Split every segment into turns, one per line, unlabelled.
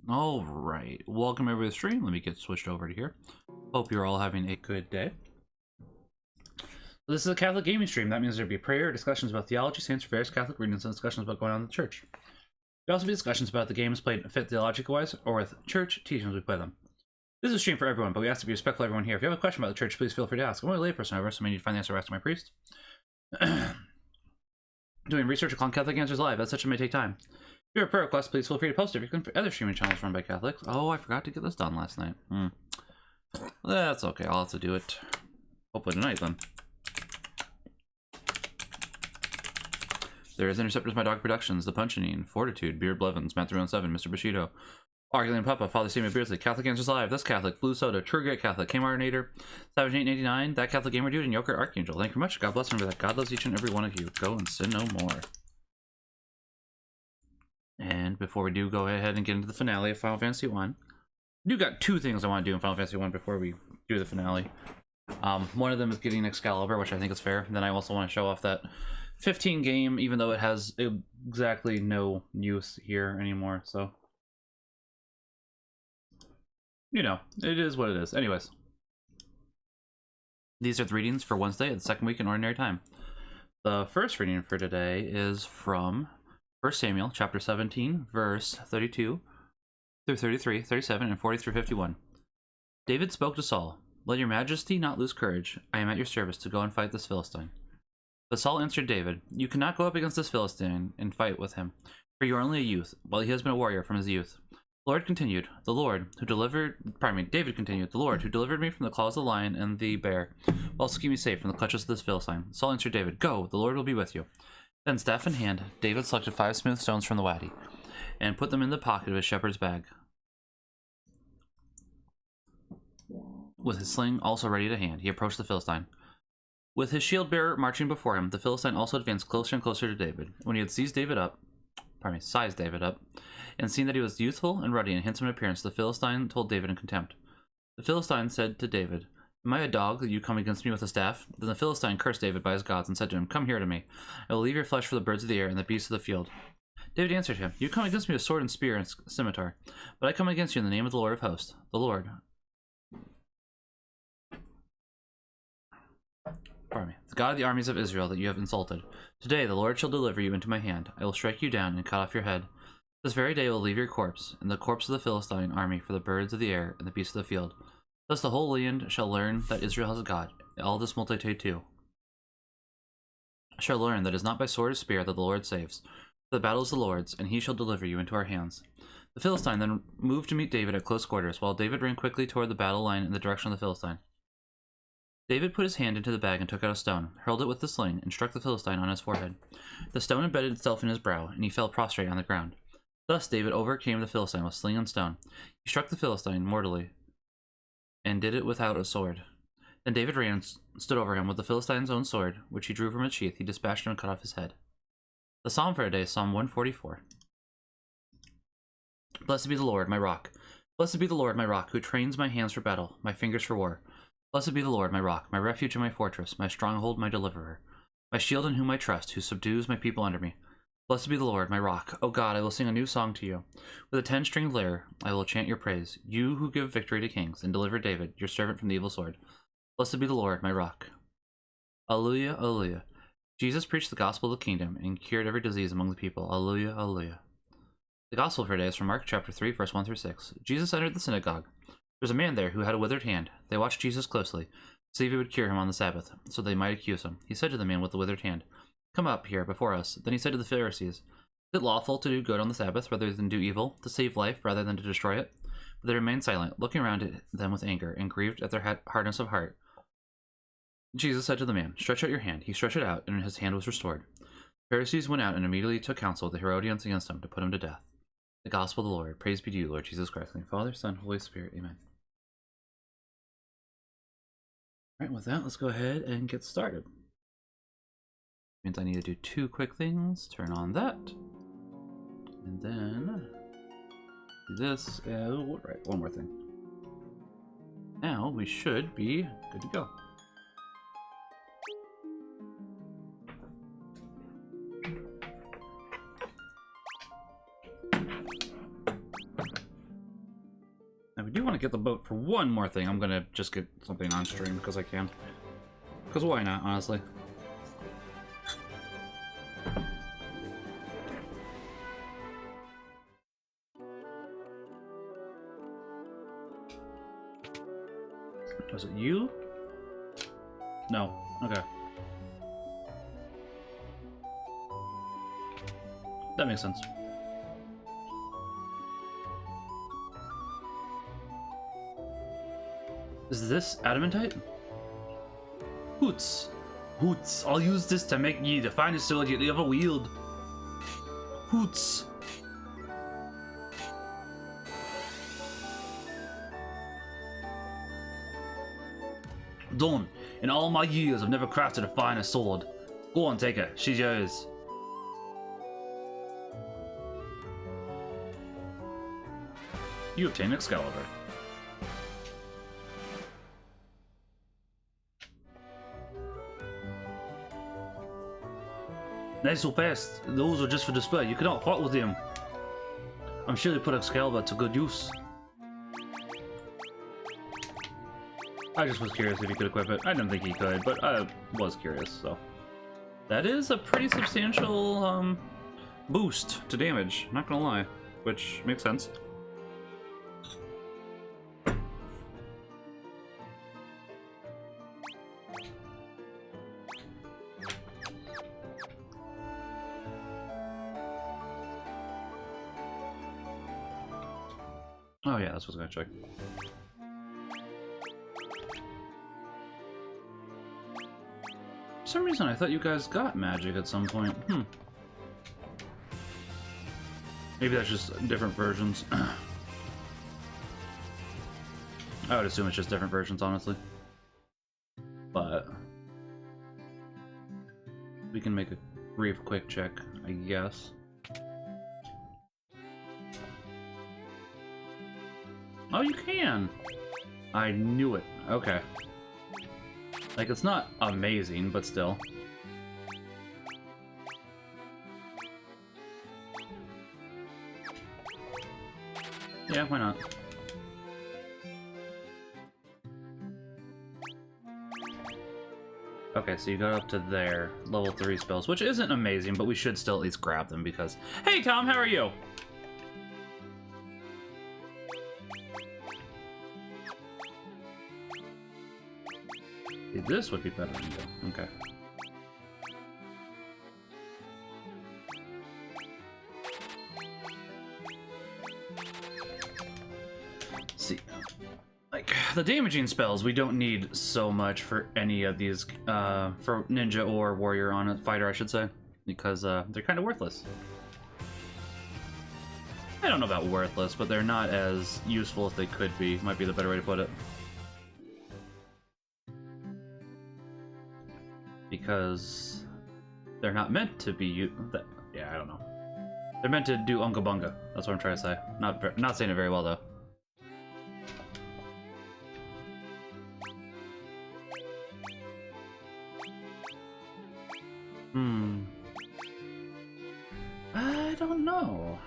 All right, welcome everybody to the stream. Let me get switched over to here. Hope you're all having a good day. This is a Catholic gaming stream. That means there'll be prayer, discussions about theology, saints, various Catholic readings, and discussions about going on in the church. There'll also be discussions about the games played fit theological-wise or with church teachings we play them. This is a stream for everyone, but we ask to be respectful of everyone here. If you have a question about the church, please feel free to ask. I'm only a layperson, however, so I may need to find the answer back to my priest. Doing research on Catholic answers live, as such, it may take time. If you have a prayer request, please feel free to post it. If you can for other streaming channels run by Catholics. Oh, I forgot to get this done last night. That's okay. I'll have to do it. Hopefully tonight, then. There is Interceptors, My Dog Productions, The Punchinine, Fortitude, Beard Blevins, Matt 317, Mr. Bushido, Arguing Papa, Father Samuel Beardsley, Catholic Answers Live, This Catholic, Blue Soda, True Great Catholic, KAMaximilianK, Savage 889, That Catholic Gamer Dude, and Yoker Archangel. Thank you very much. God bless and remember that God loves each and every one of you. Go and sin no more. And before we do go ahead and get into the finale of Final Fantasy 1, I do got two things I want to do in Final Fantasy 1 before we do the finale. One of them is getting Excalibur, which I think is fair. And then I also want to show off that 15 game, even though it has exactly no use here anymore. So, you know, it is what it is. Anyways, these are the readings for Wednesday, the second week in Ordinary Time. The first reading for today is from 1 Samuel, chapter 17, verse 32 through 33, 37, and 40 through 51. David spoke to Saul, "Let your majesty not lose courage. I am at your service to go and fight this Philistine." But Saul answered David, "You cannot go up against this Philistine and fight with him, for you are only a youth, while he has been a warrior from his youth." David continued, "The Lord who delivered me from the claws of the lion and the bear, will also keep me safe from the clutches of this Philistine." Saul answered David, "Go, the Lord will be with you." Then, staff in hand, David selected 5 smooth stones from the wadi, and put them in the pocket of his shepherd's bag, with his sling also ready to hand. He approached the Philistine. With his shield bearer marching before him, the Philistine also advanced closer and closer to David. When he had sized David up, and seen that he was youthful and ruddy and handsome in appearance, the Philistine told David in contempt. The Philistine said to David, "Am I a dog that you come against me with a staff?" Then the Philistine cursed David by his gods and said to him, "Come here to me. I will leave your flesh for the birds of the air and the beasts of the field." David answered him, "You come against me with sword and spear and scimitar, but I come against you in the name of the Lord of hosts, the Lord. The God of the armies of Israel that you have insulted. Today the Lord shall deliver you into my hand. I will strike you down and cut off your head. This very day I will leave your corpse, and the corpse of the Philistine army for the birds of the air and the beasts of the field. Thus the whole land shall learn that Israel has a God, all this multitude too shall learn that it is not by sword or spear that the Lord saves. For the battle is the Lord's, and he shall deliver you into our hands." The Philistine then moved to meet David at close quarters, while David ran quickly toward the battle line in the direction of the Philistine. David put his hand into the bag and took out a stone, hurled it with the sling, and struck the Philistine on his forehead. The stone embedded itself in his brow, and he fell prostrate on the ground. Thus David overcame the Philistine with sling and stone. He struck the Philistine mortally, and did it without a sword. Then David ran and stood over him with the Philistine's own sword, which he drew from its sheath. He dispatched him and cut off his head. The psalm for today is Psalm 144. Blessed be the Lord, my rock. Blessed be the Lord, my rock, who trains my hands for battle, my fingers for war. Blessed be the Lord, my rock, my refuge and my fortress, my stronghold, my deliverer, my shield in whom I trust, who subdues my people under me. Blessed be the Lord, my rock. O God, I will sing a new song to you. With a 10-stringed lyre, I will chant your praise, you who give victory to kings, and deliver David, your servant, from the evil sword. Blessed be the Lord, my rock. Alleluia, alleluia. Jesus preached the gospel of the kingdom and cured every disease among the people. Alleluia, alleluia. The gospel for today is from Mark chapter 3, verse 1 through 6. Jesus entered the synagogue. There was a man there who had a withered hand. They watched Jesus closely, to see if he would cure him on the Sabbath, so they might accuse him. He said to the man with the withered hand, "Come up here before us." Then he said to the Pharisees, "Is it lawful to do good on the Sabbath rather than do evil, to save life rather than to destroy it?" But they remained silent, looking around at them with anger, and grieved at their hardness of heart. Jesus said to the man, "Stretch out your hand." He stretched it out, and his hand was restored. The Pharisees went out and immediately took counsel with the Herodians against him to put him to death. The gospel of the Lord. Praise be to you, Lord Jesus Christ. In the name of the Father, Son, Holy Spirit. Amen. Alright, with that, let's go ahead and get started. Means I need to do 2 quick things. Turn on that. And then do this. Right, one more thing. Now we should be good to go. do want to get the boat for one more thing. I'm gonna just get something on stream because I can. Because why not, honestly? Was it you? No. Okay. That makes sense. Is this adamantite? Hoots. Hoots. I'll use this to make ye the finest sword you ever wield. Hoots. Done. In all my years, I've never crafted a finer sword. Go on, take her. She's yours. You obtain Excalibur. Nice so fast. Those are just for display. You cannot fight with them. I'm sure they put Excalibur to good use. I just was curious if he could equip it. I didn't think he could, but I was curious, so. That is a pretty substantial boost to damage, not gonna lie, which makes sense. Oh yeah, that's what I was gonna check. For some reason, I thought you guys got magic at some point. Maybe that's just different versions. I would assume it's just different versions, honestly. But we can make a brief, quick check, I guess. Oh, you can! I knew it. Okay. Like, it's not amazing, but still. Yeah, why not? Okay, so you got up to there. Level 3 spells, which isn't amazing, but we should still at least grab them because... Hey, Tom, how are you? This would be better than you. Okay. See, like the damaging spells, we don't need so much for any of these, for ninja or warrior on a fighter, I should say, because they're kind of worthless. I don't know about worthless, but they're not as useful as they could be. Might be the better way to put it. Because they're not meant to be yeah, I don't know. They're meant to do unga bunga. That's what I'm trying to say. Not saying it very well though. I don't know.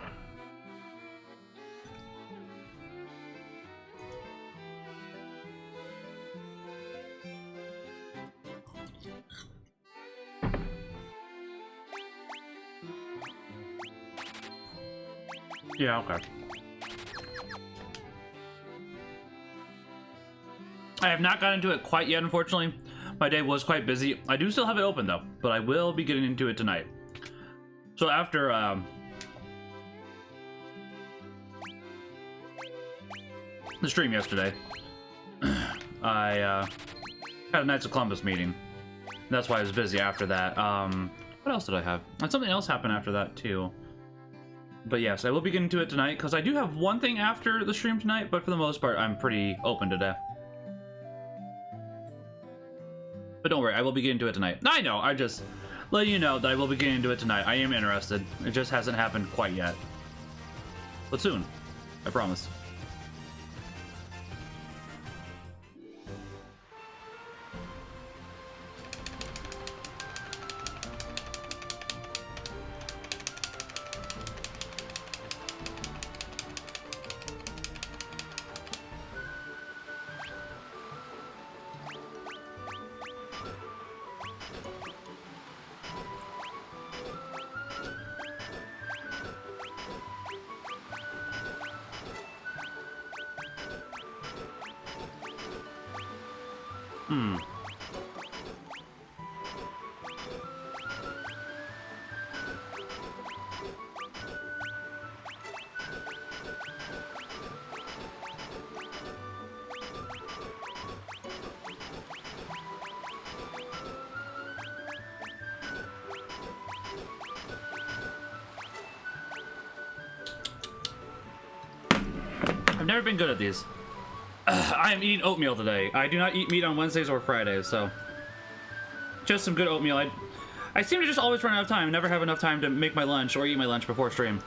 Yeah, okay. I have not gotten into it quite yet, unfortunately. My day was quite busy. I do still have it open, though, but I will be getting into it tonight. So after, the stream yesterday, I, had a Knights of Columbus meeting. That's why I was busy after that. What else did I have? And something else happened after that, too. But yes, I will be getting to it tonight, because I do have one thing after the stream tonight, but for the most part, I'm pretty open today. But don't worry, I will be getting to it tonight. I know, I just let you know that I will be getting into it tonight. I am interested. It just hasn't happened quite yet. But soon. I promise. Hmm. I've never been good at these. I am eating oatmeal today. I do not eat meat on Wednesdays or Fridays, so just some good oatmeal. I seem to just always run out of time. Never have enough time to make my lunch or eat my lunch before stream.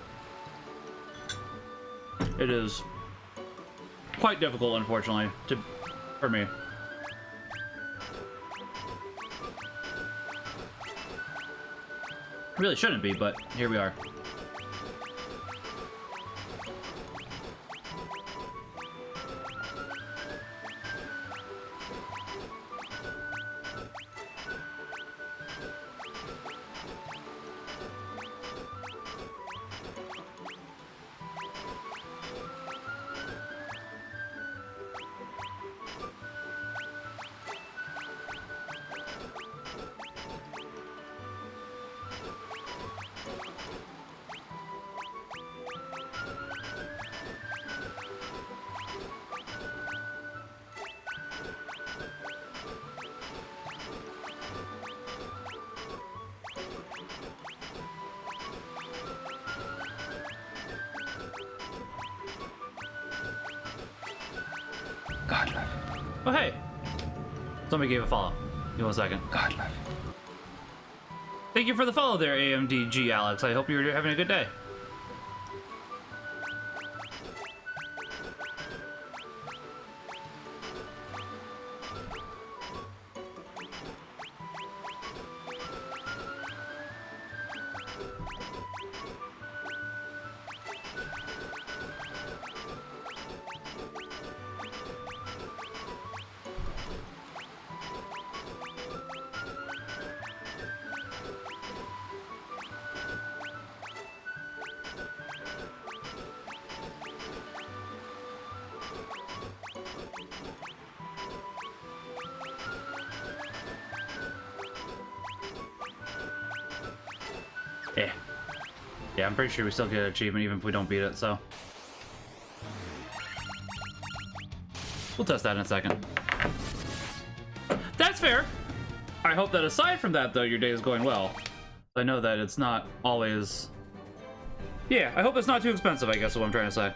It is quite difficult, unfortunately, for me. Really shouldn't be, but here we are.
God love.
Oh, hey. Somebody gave a follow. Give me 1 second.
God love.
Thank you for the follow there, AMDG Alex. I hope you're having a good day. Yeah, I'm pretty sure we still get an achievement even if we don't beat it, so. We'll test that in a second. That's fair! I hope that aside from that, though, your day is going well. I know that it's not always... Yeah, I hope it's not too expensive, I guess is what I'm trying to say.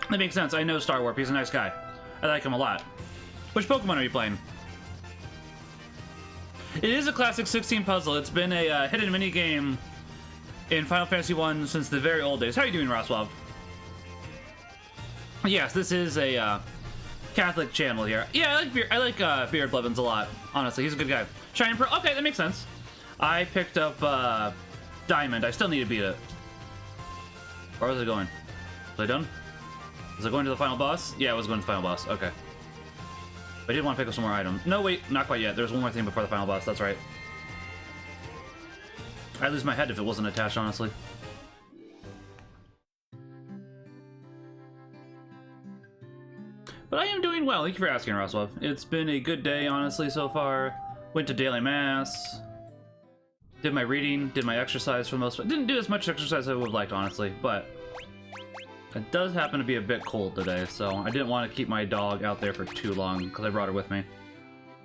That makes sense. I know Star Warp. He's a nice guy. I like him a lot. Which Pokemon are you playing? It is a classic 16 puzzle. It's been a hidden mini game in Final Fantasy 1 since the very old days. How are you doing, Roswell? Yes, this is a Catholic channel here. Yeah, I like Beard Blevins a lot. Honestly, he's a good guy. Shining Pearl. Okay, that makes sense. I picked up Diamond. I still need to beat it. Where was it going? Was I done? Was it going to the final boss? Yeah, it was going to the final boss. Okay. But I did want to pick up some more items. No, wait, not quite yet. There's one more thing before the final boss. That's right. I'd lose my head if it wasn't attached, honestly. But I am doing well. Thank you for asking, Roswell. It's been a good day, honestly, so far. Went to daily mass. Did my reading. Did my exercise for the most part. Didn't do as much exercise as I would have liked, honestly, but... It does happen to be a bit cold today, so I didn't want to keep my dog out there for too long because I brought her with me.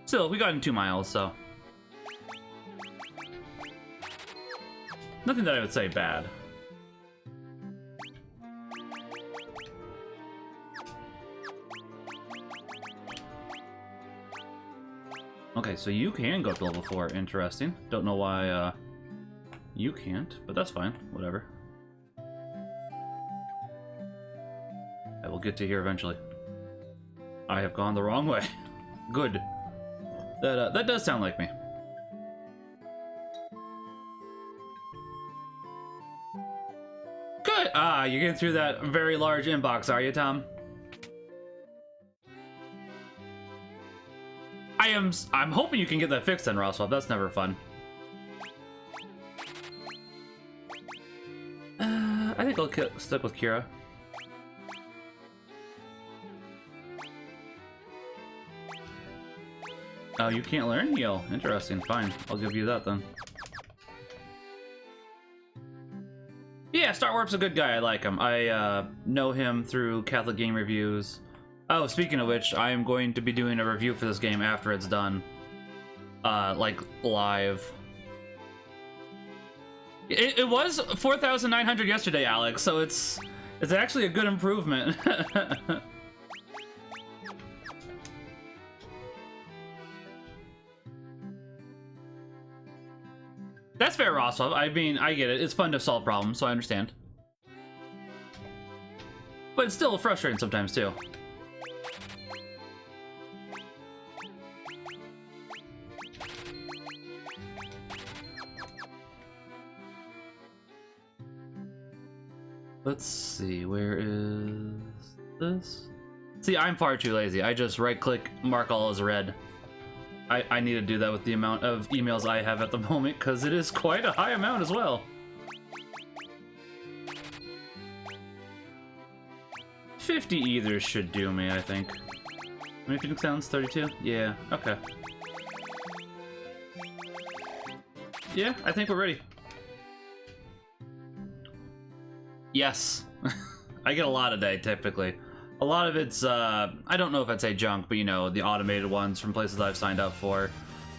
Still, we got in 2 miles, so... Nothing that I would say bad. Okay, so you can go up to level 4. Interesting. Don't know why you can't, but that's fine. Whatever. I will get to here eventually. I have gone the wrong way. Good. That does sound like me. Good. Ah, you're getting through that very large inbox, are you, Tom? I'm hoping you can get that fixed then, Roswell. That's never fun. think I'll stick with Kira. Oh, you can't learn heal. Interesting. Fine. I'll give you that then. Yeah, Star Warp's a good guy. I like him. I know him through Catholic Game Reviews. Oh, speaking of which, I am going to be doing a review for this game after it's done. Like, live. It was 4,900 yesterday, Alex, so it's actually a good improvement. That's fair, Roswell. I mean, I get it. It's fun to solve problems, so I understand. But it's still frustrating sometimes, too. Let's see, where is this? See, I'm far too lazy. I just right-click, mark all as red. I need to do that with the amount of emails I have at the moment, because it is quite a high amount as well. 50 ethers should do me, I think. How many Phoenix sounds? 32? Yeah, okay. Yeah, I think we're ready. Yes. I get a lot a day, typically. A lot of it's, I don't know if I'd say junk, but you know, the automated ones from places I've signed up for.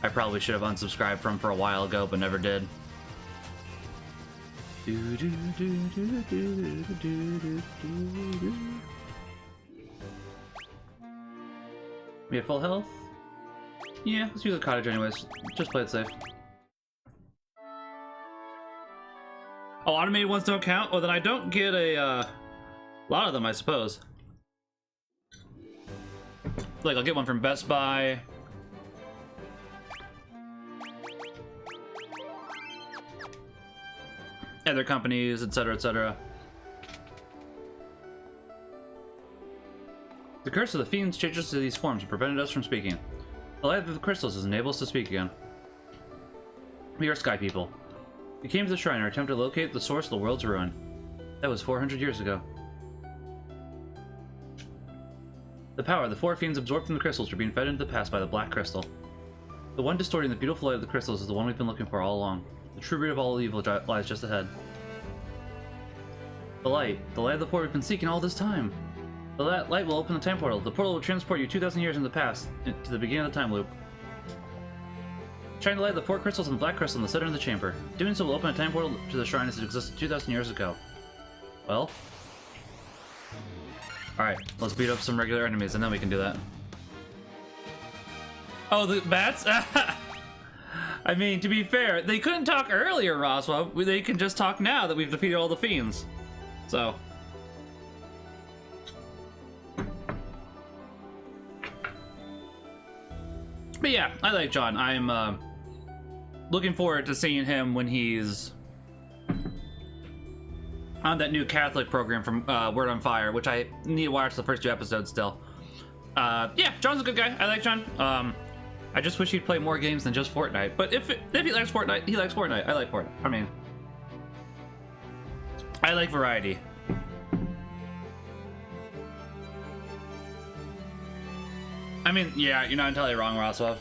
I probably should have unsubscribed from for a while ago, but never did. We have full health? Yeah, let's use the cottage anyways. Just play it safe. Oh, automated ones don't count? Well, then I don't get a lot of them, I suppose. Like, I'll get one from Best Buy. Other companies, etc., etc. The curse of the fiends changes to these forms and prevented us from speaking. The light of the crystals has enabled us to speak again. We are Sky People. We came to the shrine in our attempt to locate the source of the world's ruin. That was 400 years ago. The power of the four fiends absorbed from the crystals are being fed into the past by the black crystal. The one distorting the beautiful light of the crystals is the one we've been looking for all along. The true root of all evil lies just ahead. The light of the four we've been seeking all this time. The light will open the time portal. The portal will transport you 2,000 years in the past, to the beginning of the time loop. Shine the light of the four crystals and the black crystal in the center of the chamber. Doing so will open a time portal to the shrine as it existed 2,000 years ago. Well? Alright, let's beat up some regular enemies and then we can do that. Oh, the bats? I mean, to be fair, they couldn't talk earlier, Roswell. They can just talk now that we've defeated all the fiends. So. But yeah, I like John. I'm looking forward to seeing him when he's on that new Catholic program from Word on Fire, which I need to watch the first 2 episodes still. Yeah, John's a good guy. I like John. I just wish he'd play more games than just Fortnite. But if he likes Fortnite, he likes Fortnite. I like Fortnite. I mean, I like variety. I mean, yeah, you're not entirely wrong, Roswell.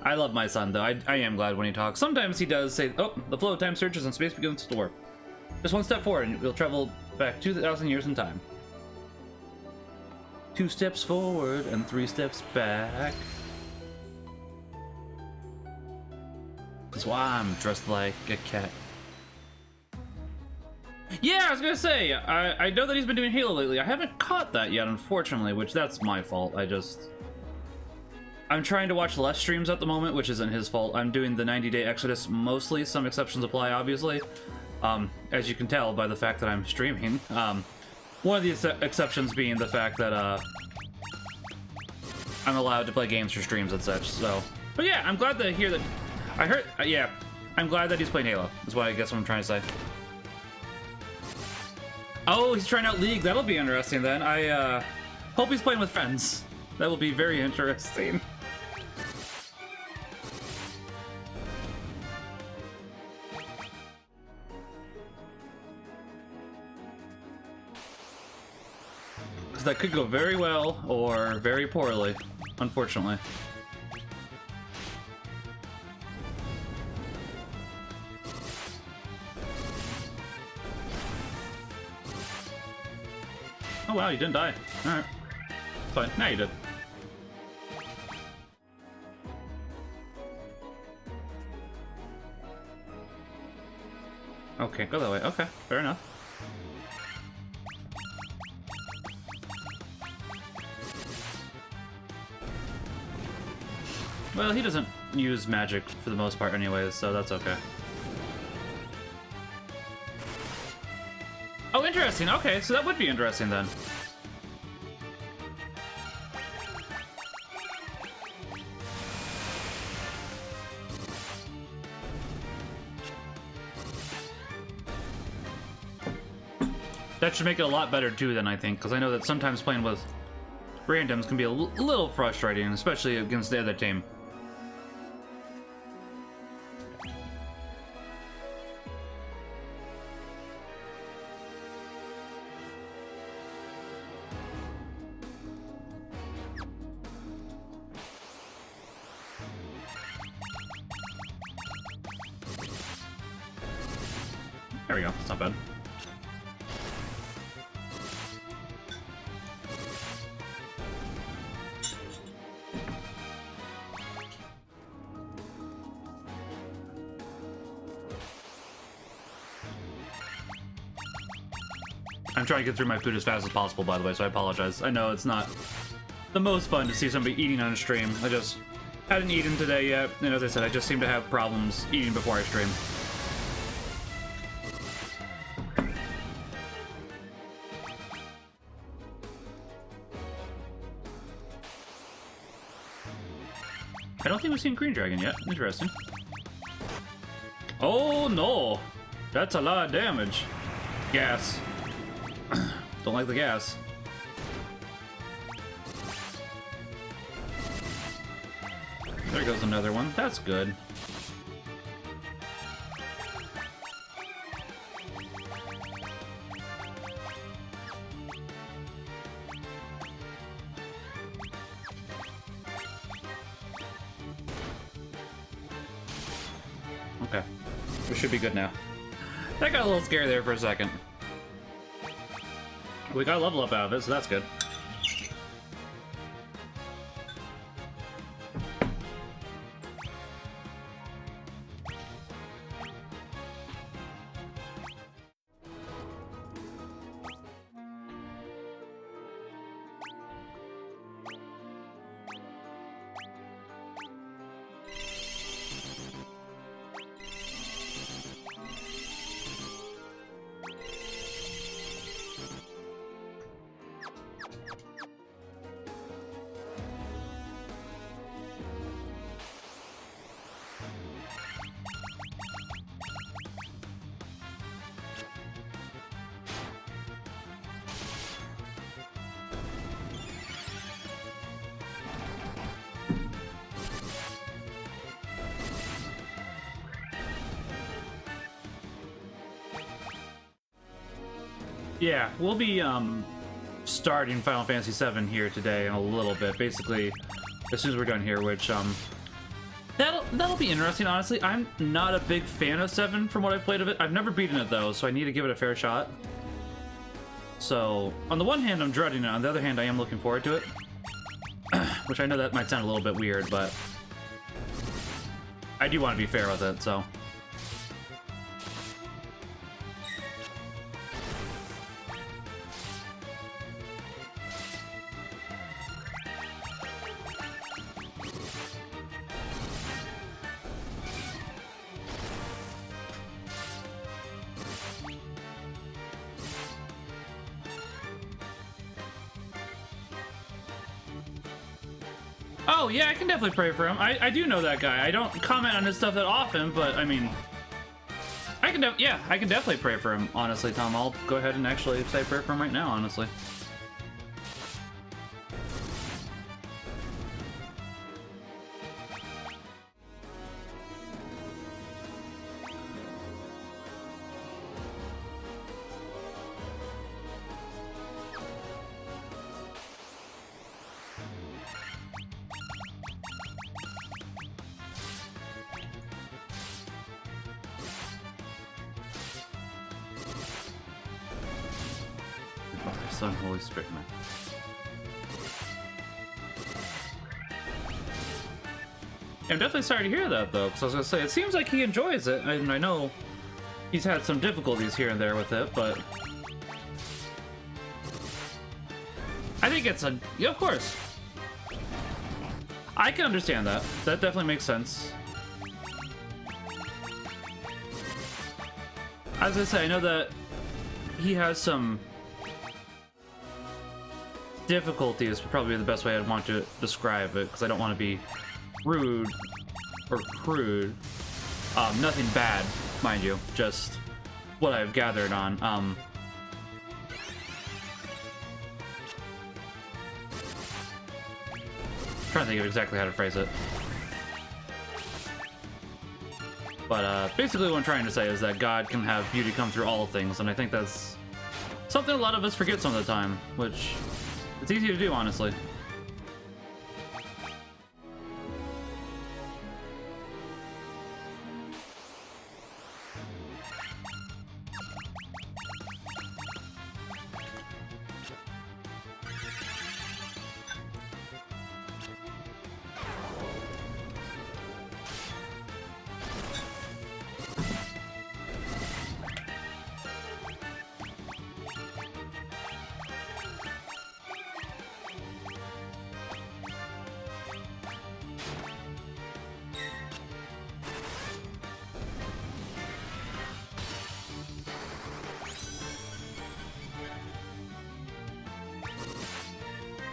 I love my son, though. I am glad when he talks. Sometimes he does say, oh, the flow of time surges and space begins to warp. Just one step forward and we'll travel back 2,000 years in time. 2 steps forward and 3 steps back. That's why I'm dressed like a cat. Yeah, I was gonna say, I know that he's been doing Halo lately. I haven't caught that yet, unfortunately, which that's my fault. I'm trying to watch less streams at the moment, which isn't his fault. I'm doing the 90-day Exodus mostly. Some exceptions apply, obviously. As you can tell by the fact that I'm streaming. One of the exceptions being the fact that I'm allowed to play games for streams and such, so. But yeah, I'm glad to hear that. I heard, yeah, I'm glad that he's playing Halo, is what I guess what I'm trying to say. Oh, he's trying out League. That'll be interesting then. I hope he's playing with friends. That will be very interesting. Because that could go very well or very poorly, unfortunately. Oh wow, you didn't die. Alright. Fine. Now you did. Okay, go that way. Okay, fair enough. Well, he doesn't use magic for the most part anyways, so that's okay. Oh, interesting. Okay, so that would be interesting then. That should make it a lot better too then, I think, because I know that sometimes playing with randoms can be a little frustrating, especially against the other team. There we go, it's not bad. I'm trying to get through my food as fast as possible, by the way, so I apologize. I know it's not the most fun to see somebody eating on a stream. I just hadn't eaten today yet, and as I said, I just seem to have problems eating before I stream. I don't think we've seen Green Dragon yet. Interesting. Oh no! That's a lot of damage. Gas. Don't like the gas. There goes another one. That's good. Okay. We should be good now. That got a little scary there for a second. We got a level up out of it, so that's good. Yeah, we'll be starting Final Fantasy VII here today in a little bit. Basically, as soon as we're done here, which that'll be interesting. Honestly, I'm not a big fan of 7 from what I've played of it. I've never beaten it though, so I need to give it a fair shot. So on the one hand, I'm dreading it. On the other hand, I am looking forward to it. Which I know that might sound a little bit weird, but I do want to be fair with it. So. Oh, yeah, I can definitely pray for him. I do know that guy. I don't comment on his stuff that often, but, I mean... I can definitely pray for him, honestly, Tom. I'll go ahead and actually say a prayer for him right now, honestly. Son, Holy Spirit, man. I'm definitely sorry to hear that, though, because I was going to say, it seems like he enjoys it, and I know he's had some difficulties here and there with it, but I think it's a... Yeah, of course. I can understand that. That definitely makes sense. As I say, I know that he has some difficulties, probably the best way I'd want to describe it, because I don't want to be rude or crude. Nothing bad, mind you, just what I've gathered on. Trying to think of exactly how to phrase it. But basically what I'm trying to say is that God can have beauty come through all things, and I think that's something a lot of us forget some of the time, which it's easy to do, honestly.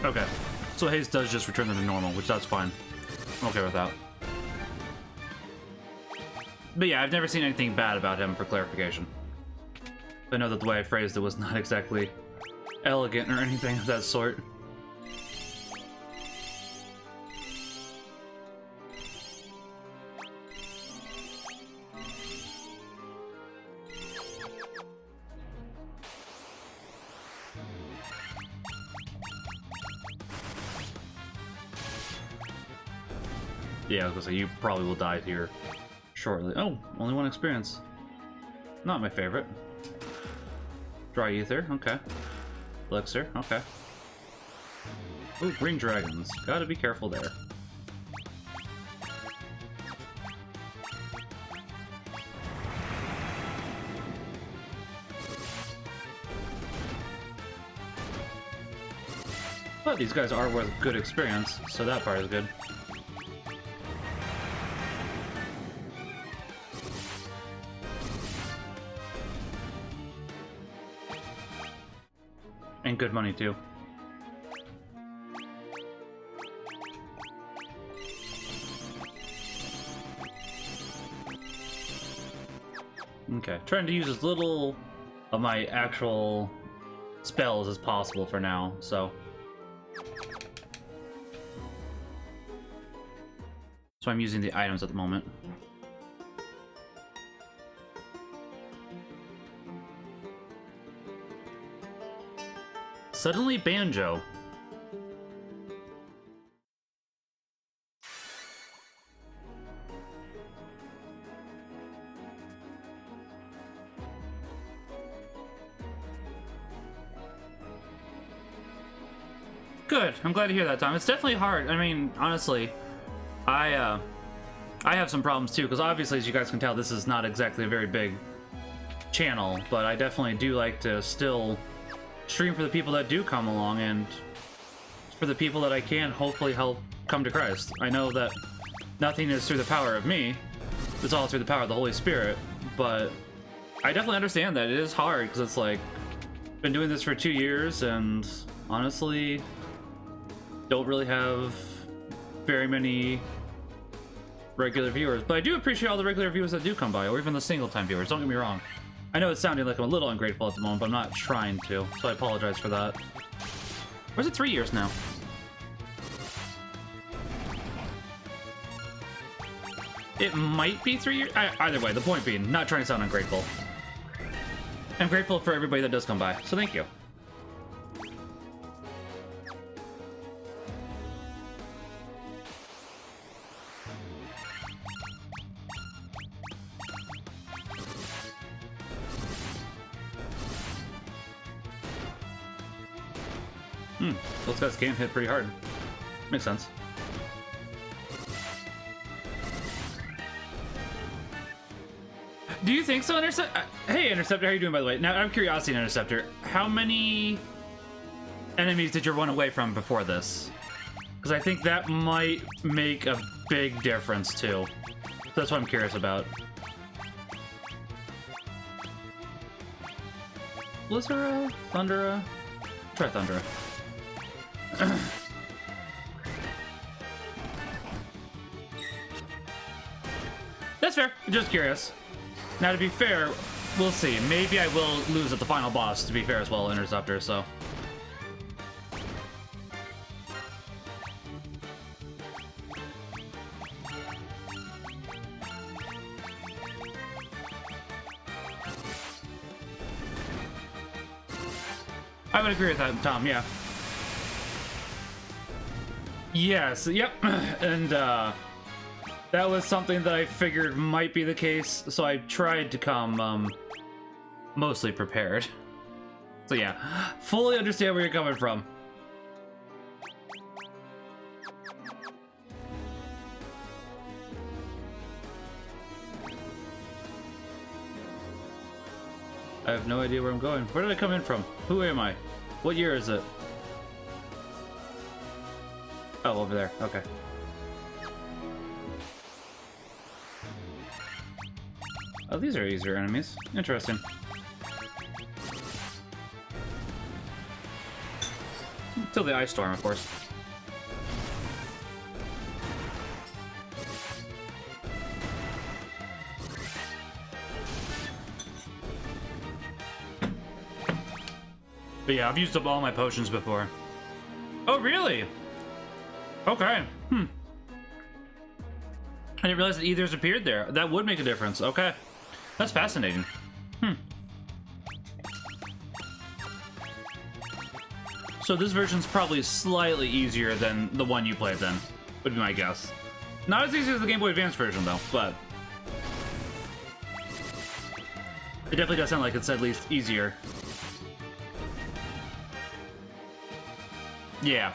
Okay, so haste does just return them to normal, which that's fine. I'm okay with that. But yeah, I've never seen anything bad about him, for clarification. I know that the way I phrased it was not exactly elegant or anything of that sort. Yeah, I was gonna say, you probably will die here shortly. Oh, only one experience. Not my favorite. Dry ether, okay. Elixir, okay. Ooh, green dragons. Gotta be careful there. But these guys are worth good experience, so that part is good. And good money, too. Okay, trying to use as little of my actual spells as possible for now, so... So I'm using the items at the moment. Suddenly banjo. Good. I'm glad to hear that, Tom. It's definitely hard. I mean, honestly, I have some problems too, because obviously, as you guys can tell, this is not exactly a very big channel, but I definitely do like to still stream for the people that do come along, and for the people that I can hopefully help come to Christ. I know that nothing is through the power of me, it's all through the power of the Holy Spirit, but I definitely understand that it is hard, because it's like, been doing this for 2 years, and honestly, don't really have very many regular viewers, but I do appreciate all the regular viewers that do come by, or even the single-time viewers, don't get me wrong. I know it's sounding like I'm a little ungrateful at the moment, but I'm not trying to, so I apologize for that. Or is it 3 years now? It might be 3 years. Either way, the point being, not trying to sound ungrateful. I'm grateful for everybody that does come by, so thank you. Those guys can hit pretty hard. Makes sense. Do you think so, Interceptor? Hey, Interceptor, how you doing, by the way? Now, out of curiosity, Interceptor, how many enemies did you run away from before this? Because I think that might make a big difference, too. So that's what I'm curious about. Blizzara? Thundera? Try Thundera. That's fair. Just curious. Now, to be fair, we'll see. Maybe I will lose at the final boss, to be fair as well, Interceptor, so... I would agree with that, Tom, yeah. Yes, yep, and, that was something that I figured might be the case, so I tried to come, mostly prepared. So yeah, fully understand where you're coming from. I have no idea where I'm going. Where did I come in from? Who am I? What year is it? Oh, over there. Okay. Oh, these are easier enemies. Interesting. Until the ice storm, of course. But yeah, I've used up all my potions before. Oh, really? Okay. I didn't realize that ethers appeared there. That would make a difference. Okay. That's fascinating. So this version's probably slightly easier than the one you played then, would be my guess. Not as easy as the Game Boy Advance version though, but... it definitely does sound like it's at least easier. Yeah.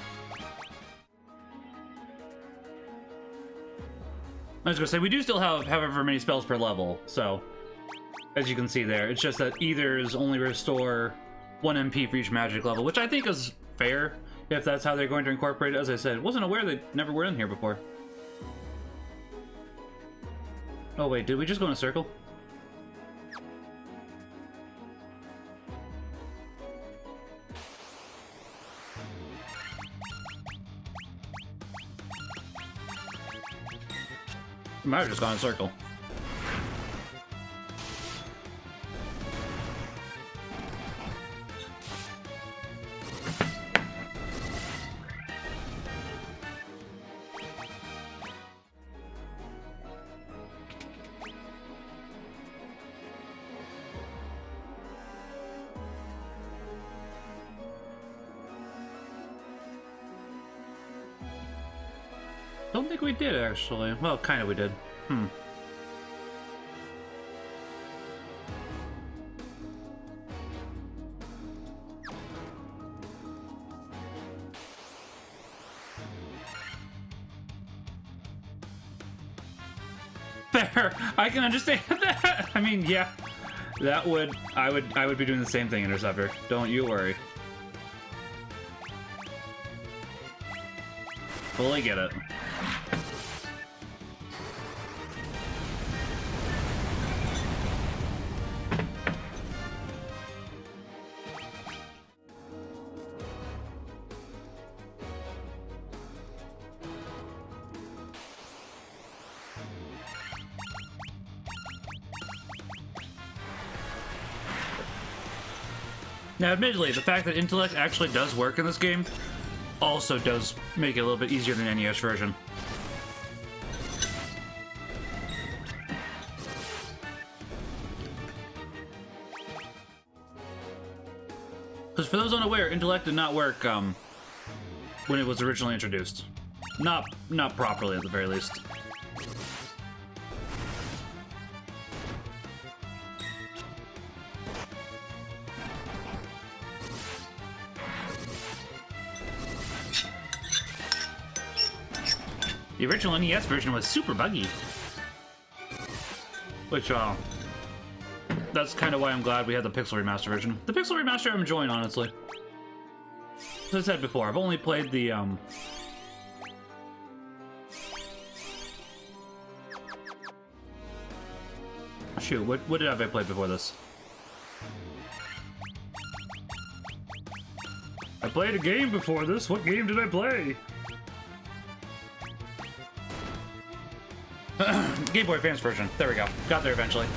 I was gonna say, we do still have however many spells per level, so... as you can see there, it's just that ethers only restore 1 MP for each magic level, which I think is fair, if that's how they're going to incorporate it. As I said, wasn't aware they never were in here before. Oh wait, did we just go in a circle? Might have just gone in a circle. Don't think we did, actually. Well, kind of we did. Fair. I can understand that. I mean, yeah. That would... I would be doing the same thing, Interceptor. Don't you worry. Fully get it. Now, admittedly, the fact that intellect actually does work in this game also does make it a little bit easier than NES version. Because for those unaware, intellect did not work when it was originally introduced. Not properly, at the very least. The original NES version was super buggy. Which, that's kind of why I'm glad we had the Pixel Remaster version. The Pixel Remaster I'm enjoying, honestly. As I said before, I've only played the, shoot, what did I play before this? I played a game before this. What game did I play? Game Boy Advance version. There we go. Got there eventually.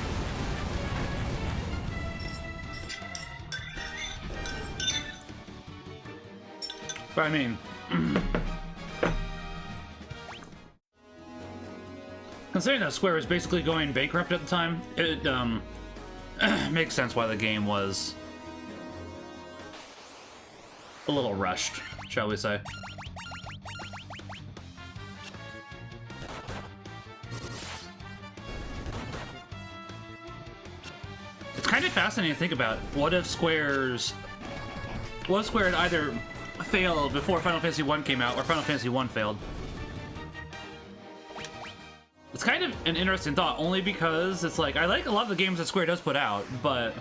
But I mean... considering that Square was basically going bankrupt at the time, it makes sense why the game was a little rushed, shall we say. It's kind of fascinating to think about. What if Square had either failed before Final Fantasy 1 came out, or Final Fantasy 1 failed? It's kind of an interesting thought, only because it's like, I like a lot of the games that Square does put out, but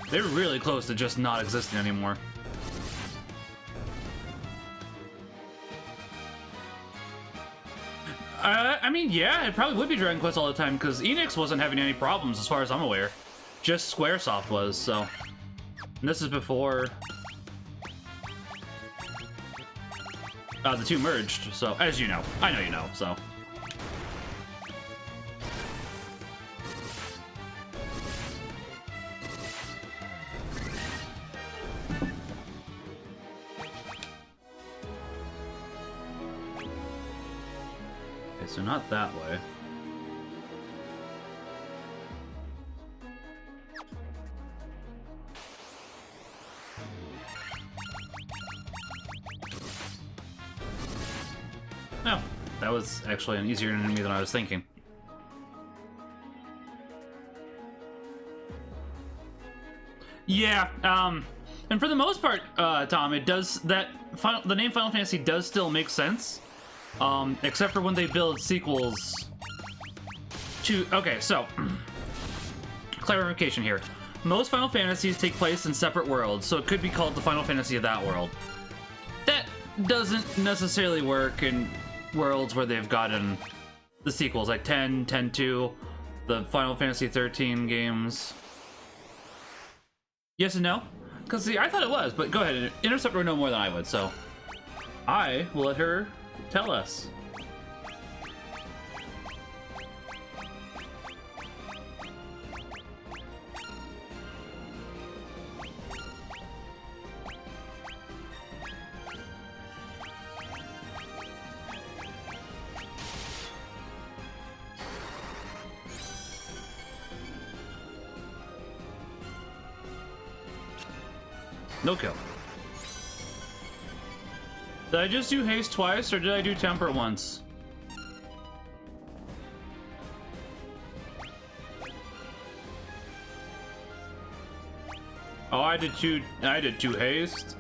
they're really close to just not existing anymore. I mean, yeah, it probably would be Dragon Quest all the time, because Enix wasn't having any problems as far as I'm aware. Just Squaresoft was, so... And this is before... the two merged, so, as you know. I know you know, so... Okay, so not that way. No, that was actually an easier enemy than I was thinking. Yeah, and for the most part, Tom, it does the name Final Fantasy does still make sense, except for when they build sequels to. Okay, so clarification here: most Final Fantasies take place in separate worlds, so it could be called the Final Fantasy of that world. That doesn't necessarily work in worlds where they've gotten the sequels, like 10, 10-2, the Final Fantasy 13 games. Yes and no? Because, see, I thought it was, but go ahead. Intercept would know more than I would, so I will let her tell us. No kill. Did I just do haste twice, or did I do temper once? Oh, I did two haste.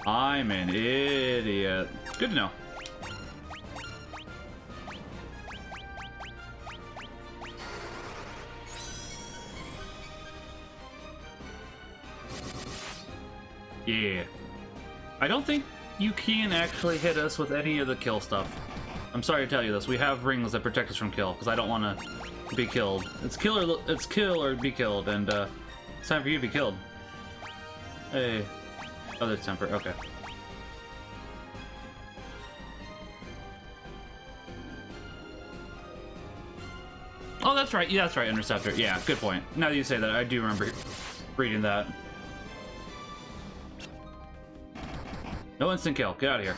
I'm an idiot. Good to know. Yeah. I don't think you can actually hit us with any of the kill stuff. I'm sorry to tell you this. We have rings that protect us from kill, because I don't want to be killed. It's kill or be killed, and it's time for you to be killed. Hey. Oh, there's temper. Okay. Oh, that's right. Yeah, that's right. Interceptor. Yeah, good point. Now that you say that, I do remember reading that. No instant kill. Get out of here.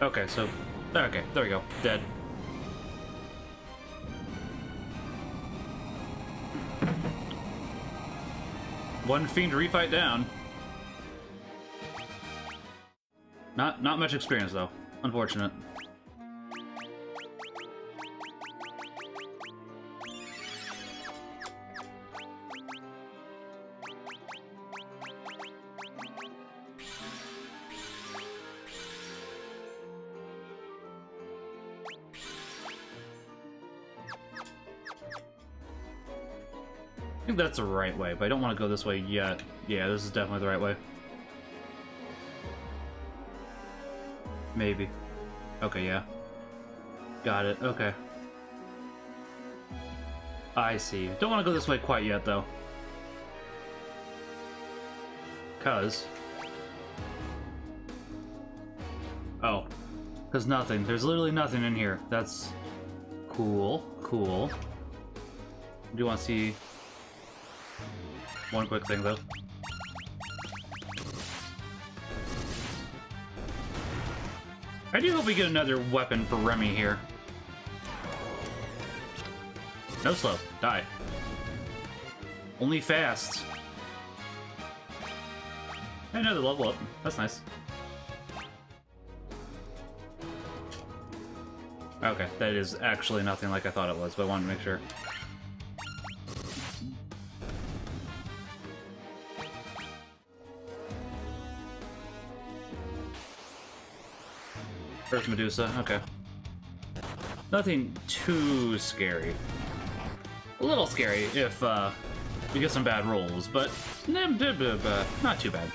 Okay, so... Okay, there we go. Dead. One fiend refight down. Not much experience though. Unfortunate. I think that's the right way, but I don't want to go this way yet. Yeah, this is definitely the right way. Maybe. Okay, yeah. Got it, okay. I see. Don't want to go this way quite yet, though. Cause... Oh. Cause nothing. There's literally nothing in here. That's... cool. Cool. Do you want to see... one quick thing, though? I do hope we get another weapon for Remy here. No slow. Die. Only fast. Another level up. That's nice. Okay, that is actually nothing like I thought it was, but I wanted to make sure. First Medusa, okay. Nothing too scary. A little scary if we get some bad rolls, but not too bad.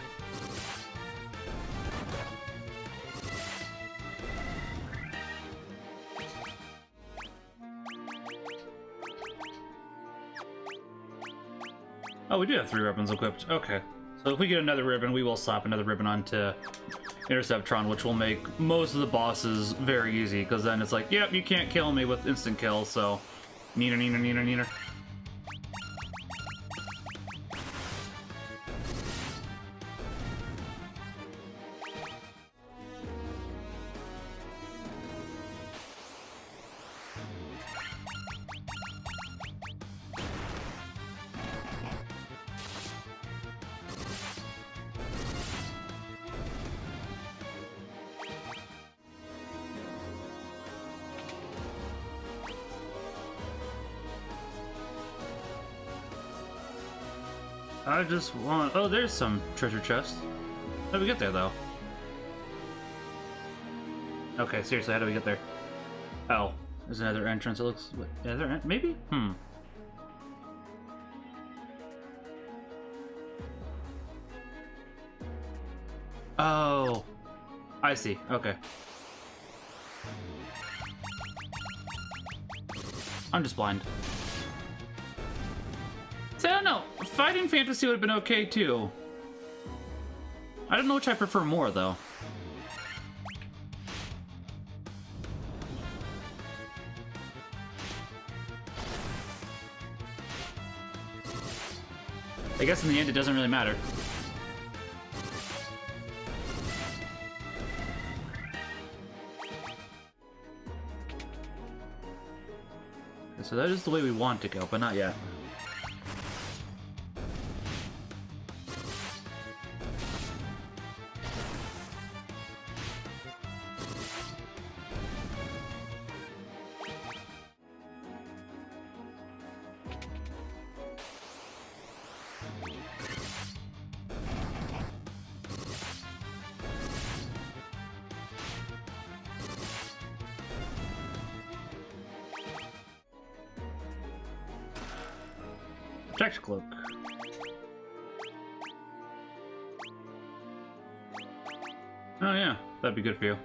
Oh, we do have 3 ribbons equipped. Okay. So if we get another ribbon, we will slap another ribbon onto Interceptron, which will make most of the bosses very easy, because then it's like, yep, you can't kill me with instant kill, so... Neener, neener, neener, neener. I just want... Oh, there's some treasure chest. How do we get there, though? Okay, seriously, how do we get there? Oh, there's another entrance. It looks... Maybe? Oh, I see. Okay. I'm just blind. So, I don't know. Fighting fantasy would have been okay, too. I don't know which I prefer more, though. I guess in the end, it doesn't really matter. So that is the way we want to go, but not yet. Protect cloak. Oh yeah, that'd be good for you.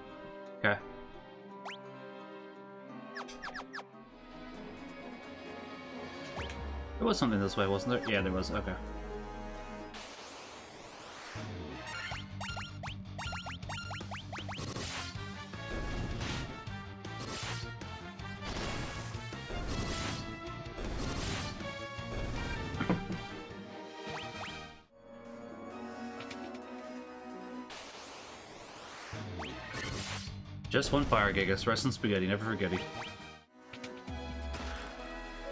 Okay. There was something this way, wasn't there? Yeah, there was. Okay. Just one fire, Gigas. Rest in spaghetti, never forgetty.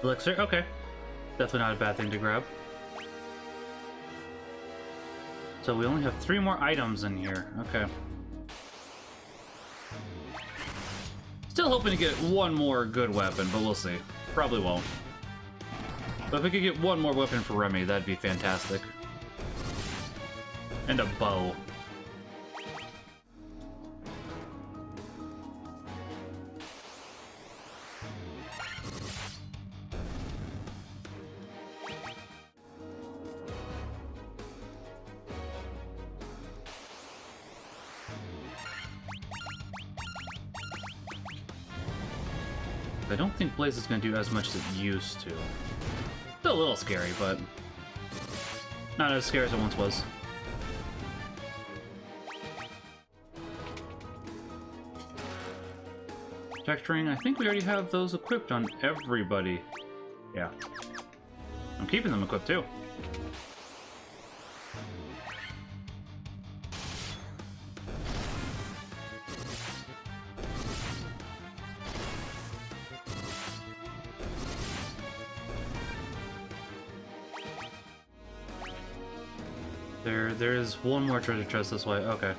Elixir? Okay. Definitely not a bad thing to grab. So we only have 3 more items in here. Okay. Still hoping to get one more good weapon, but we'll see. Probably won't. But if we could get one more weapon for Remy, that'd be fantastic. And a bow. I don't think Blaze is going to do as much as it used to. Still a little scary, but not as scary as it once was. Texturing, I think we already have those equipped on everybody. Yeah. I'm keeping them equipped too. There is one more treasure chest this way. Okay.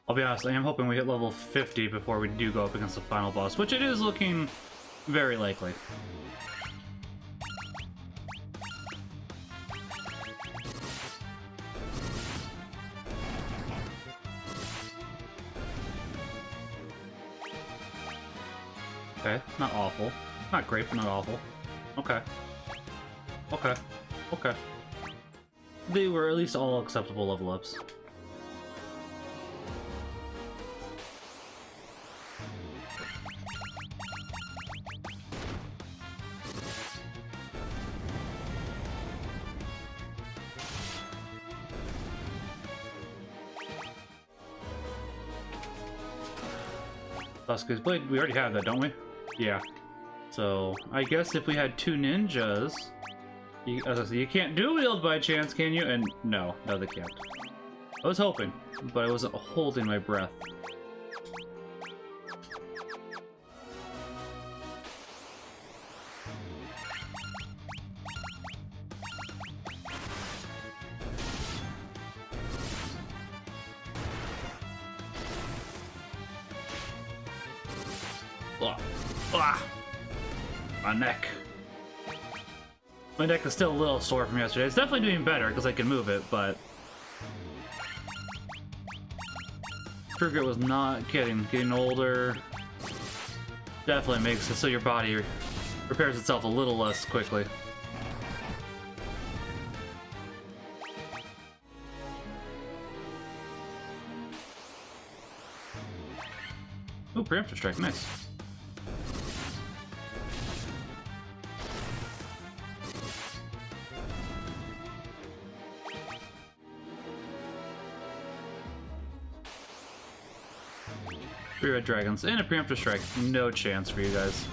I'll be honest, I am hoping we hit level 50 before we do go up against the final boss, which it is looking very likely. Okay, not awful. Not great, but not awful. Okay. Okay. Okay. They were at least all acceptable level ups. Sasuke's Blade, we already have that, don't we? Yeah. So, I guess if we had two ninjas... You can't dual wield by chance, can you? And no, they can't. I was hoping, but I wasn't holding my breath. Ah! My neck. My neck is still a little sore from yesterday. It's definitely doing better because I can move it, but... Trigger was not kidding. Getting older definitely makes it so your body repairs itself a little less quickly. Ooh, preemptive strike, nice. Three red dragons and a preemptive strike. No chance for you guys.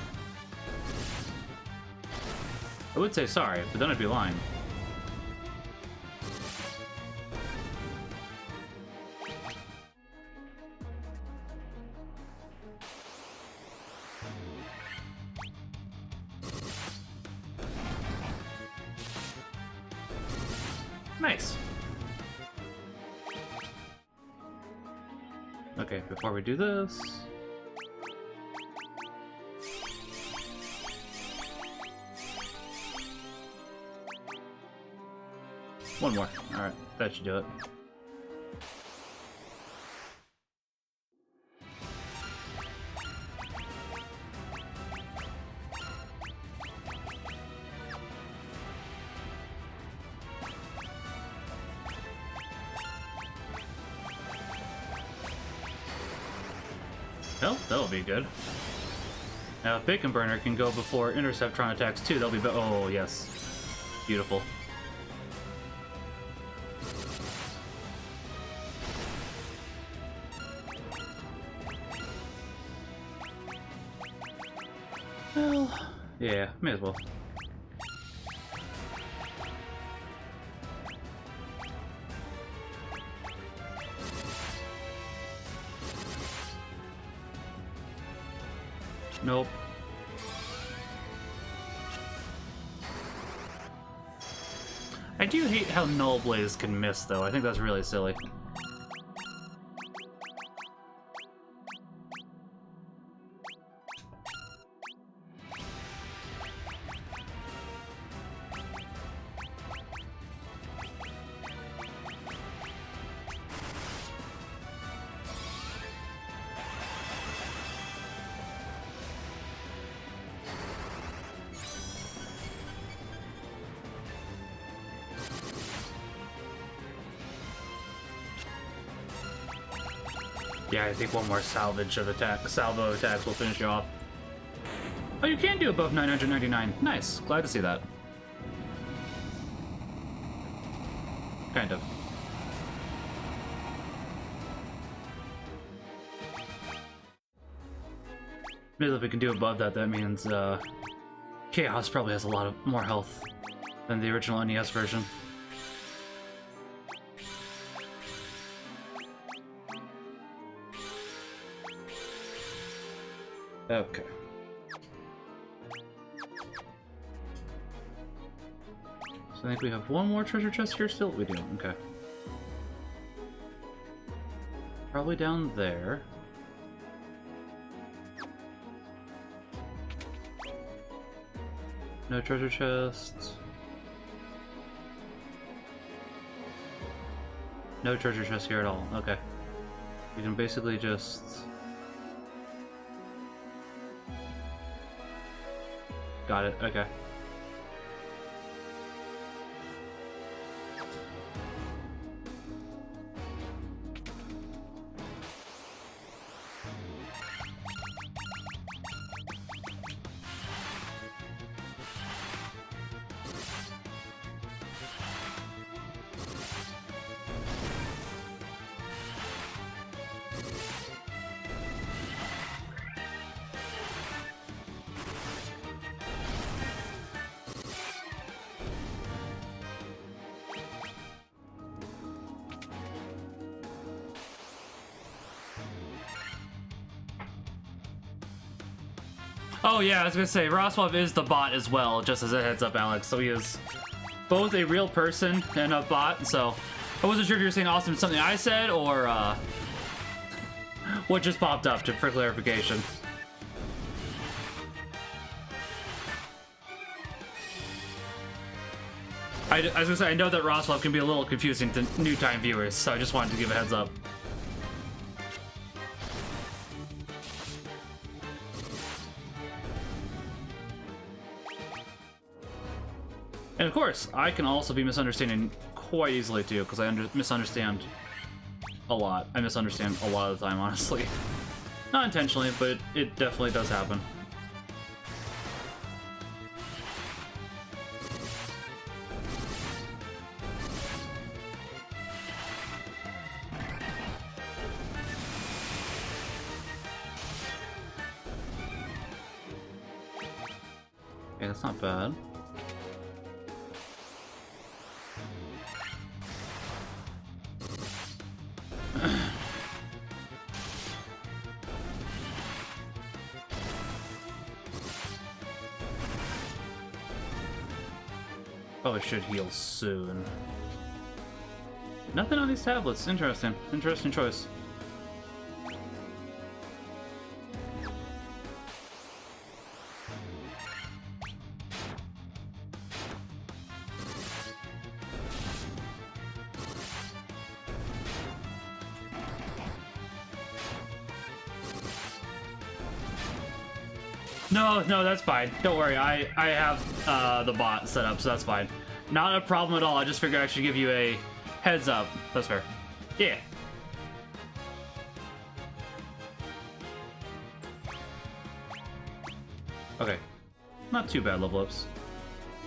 I would say sorry, but then I'd be lying. Nice. Okay, before we do this... One more. Alright, that should do it. Well, that'll be good. Now, if Bacon Burner can go before Interceptron attacks too, that'll be oh, yes. Beautiful. Well, yeah, may as well. Nope. I do hate how Null Blaze can miss, though. I think that's really silly. Yeah, I think one more salvo attacks will finish you off. Oh, you can do above 999. Nice. Glad to see that. Kind of. Maybe if we can do above that, that means Chaos probably has a lot more health than the original NES version. Okay. So I think we have one more treasure chest here still? We do, okay. Probably down there. No treasure chests. No treasure chest here at all, okay. You can basically just... Got it, okay. Oh yeah, I was gonna say, Roswell is the bot as well, just as a heads up, Alex. So he is both a real person and a bot, so I wasn't sure if you were saying Austin something I said, or what just popped up for clarification. I was gonna say, I know that Roswell can be a little confusing to new time viewers, so I just wanted to give a heads up. And of course, I can also be misunderstanding quite easily too, because I misunderstand a lot. I misunderstand a lot of the time, honestly. Not intentionally, but it definitely does happen. Okay, that's not bad. Probably should heal soon. Nothing on these tablets. Interesting. Interesting choice. No, that's fine. Don't worry. I have the bot set up, so that's fine. Not a problem at all. I just figured I should give you a heads up. That's fair. Yeah. Okay. Not too bad level ups.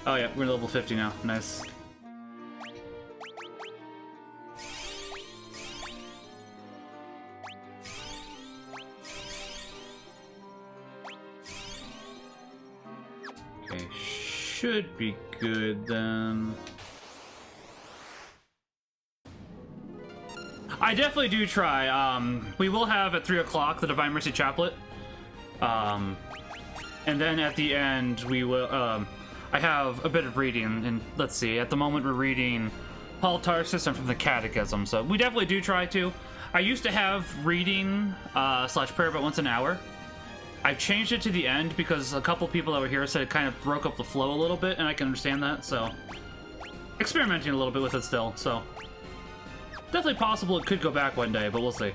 Oh yeah, we're level 50 now. Nice. Okay, should be good then. I definitely do try. We will have at 3 o'clock the Divine Mercy Chaplet. And then at the end we will. I have a bit of reading, and let's see, at the moment we're reading Paul Tarsus and from the Catechism, so we definitely do try to. I used to have reading slash prayer about once an hour. I've changed it to the end because a couple people that were here said it kind of broke up the flow a little bit, and I can understand that, so experimenting a little bit with it still, so definitely possible it could go back one day, but we'll see.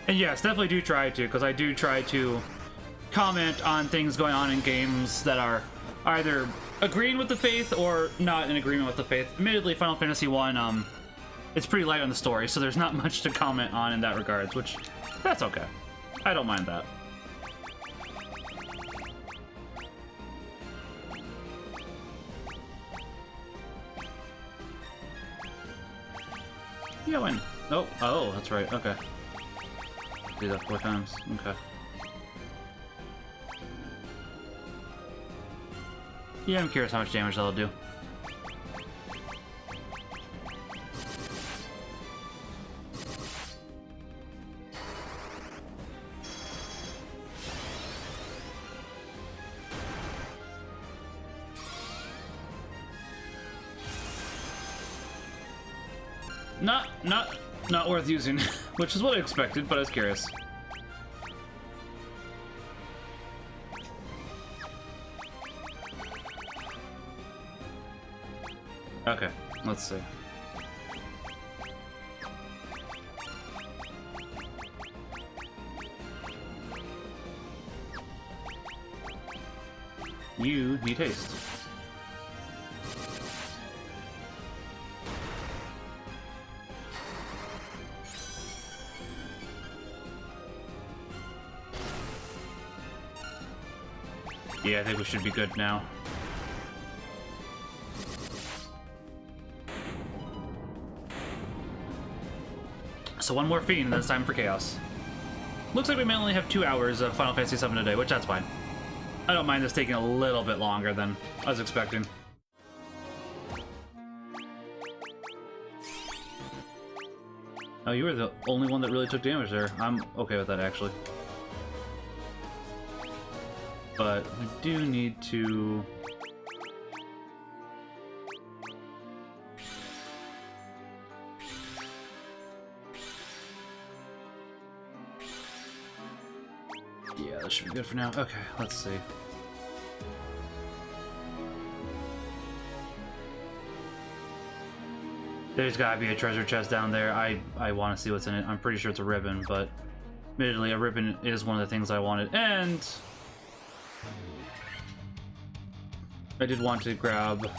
And yes, definitely do try to, because I do try to comment on things going on in games that are either agreeing with the faith or not in agreement with the faith. Admittedly, Final Fantasy 1, it's pretty light on the story, so there's not much to comment on in that regards, which, that's okay. I don't mind that. Yeah, when? Oh, that's right, okay. Do that 4 times. Okay. Yeah, I'm curious how much damage that'll do. Not worth using, which is what I expected, but I was curious. Okay, let's see. You need haste. Yeah, I think we should be good now. So one more fiend, and then it's time for chaos. Looks like we may only have 2 hours of Final Fantasy VII today, which that's fine. I don't mind this taking a little bit longer than I was expecting. Oh, you were the only one that really took damage there. I'm okay with that, actually. But we do need to... Yeah, that should be good for now. Okay, let's see. There's gotta be a treasure chest down there. I want to see what's in it. I'm pretty sure it's a ribbon, but admittedly, a ribbon is one of the things I wanted. And I did want to grab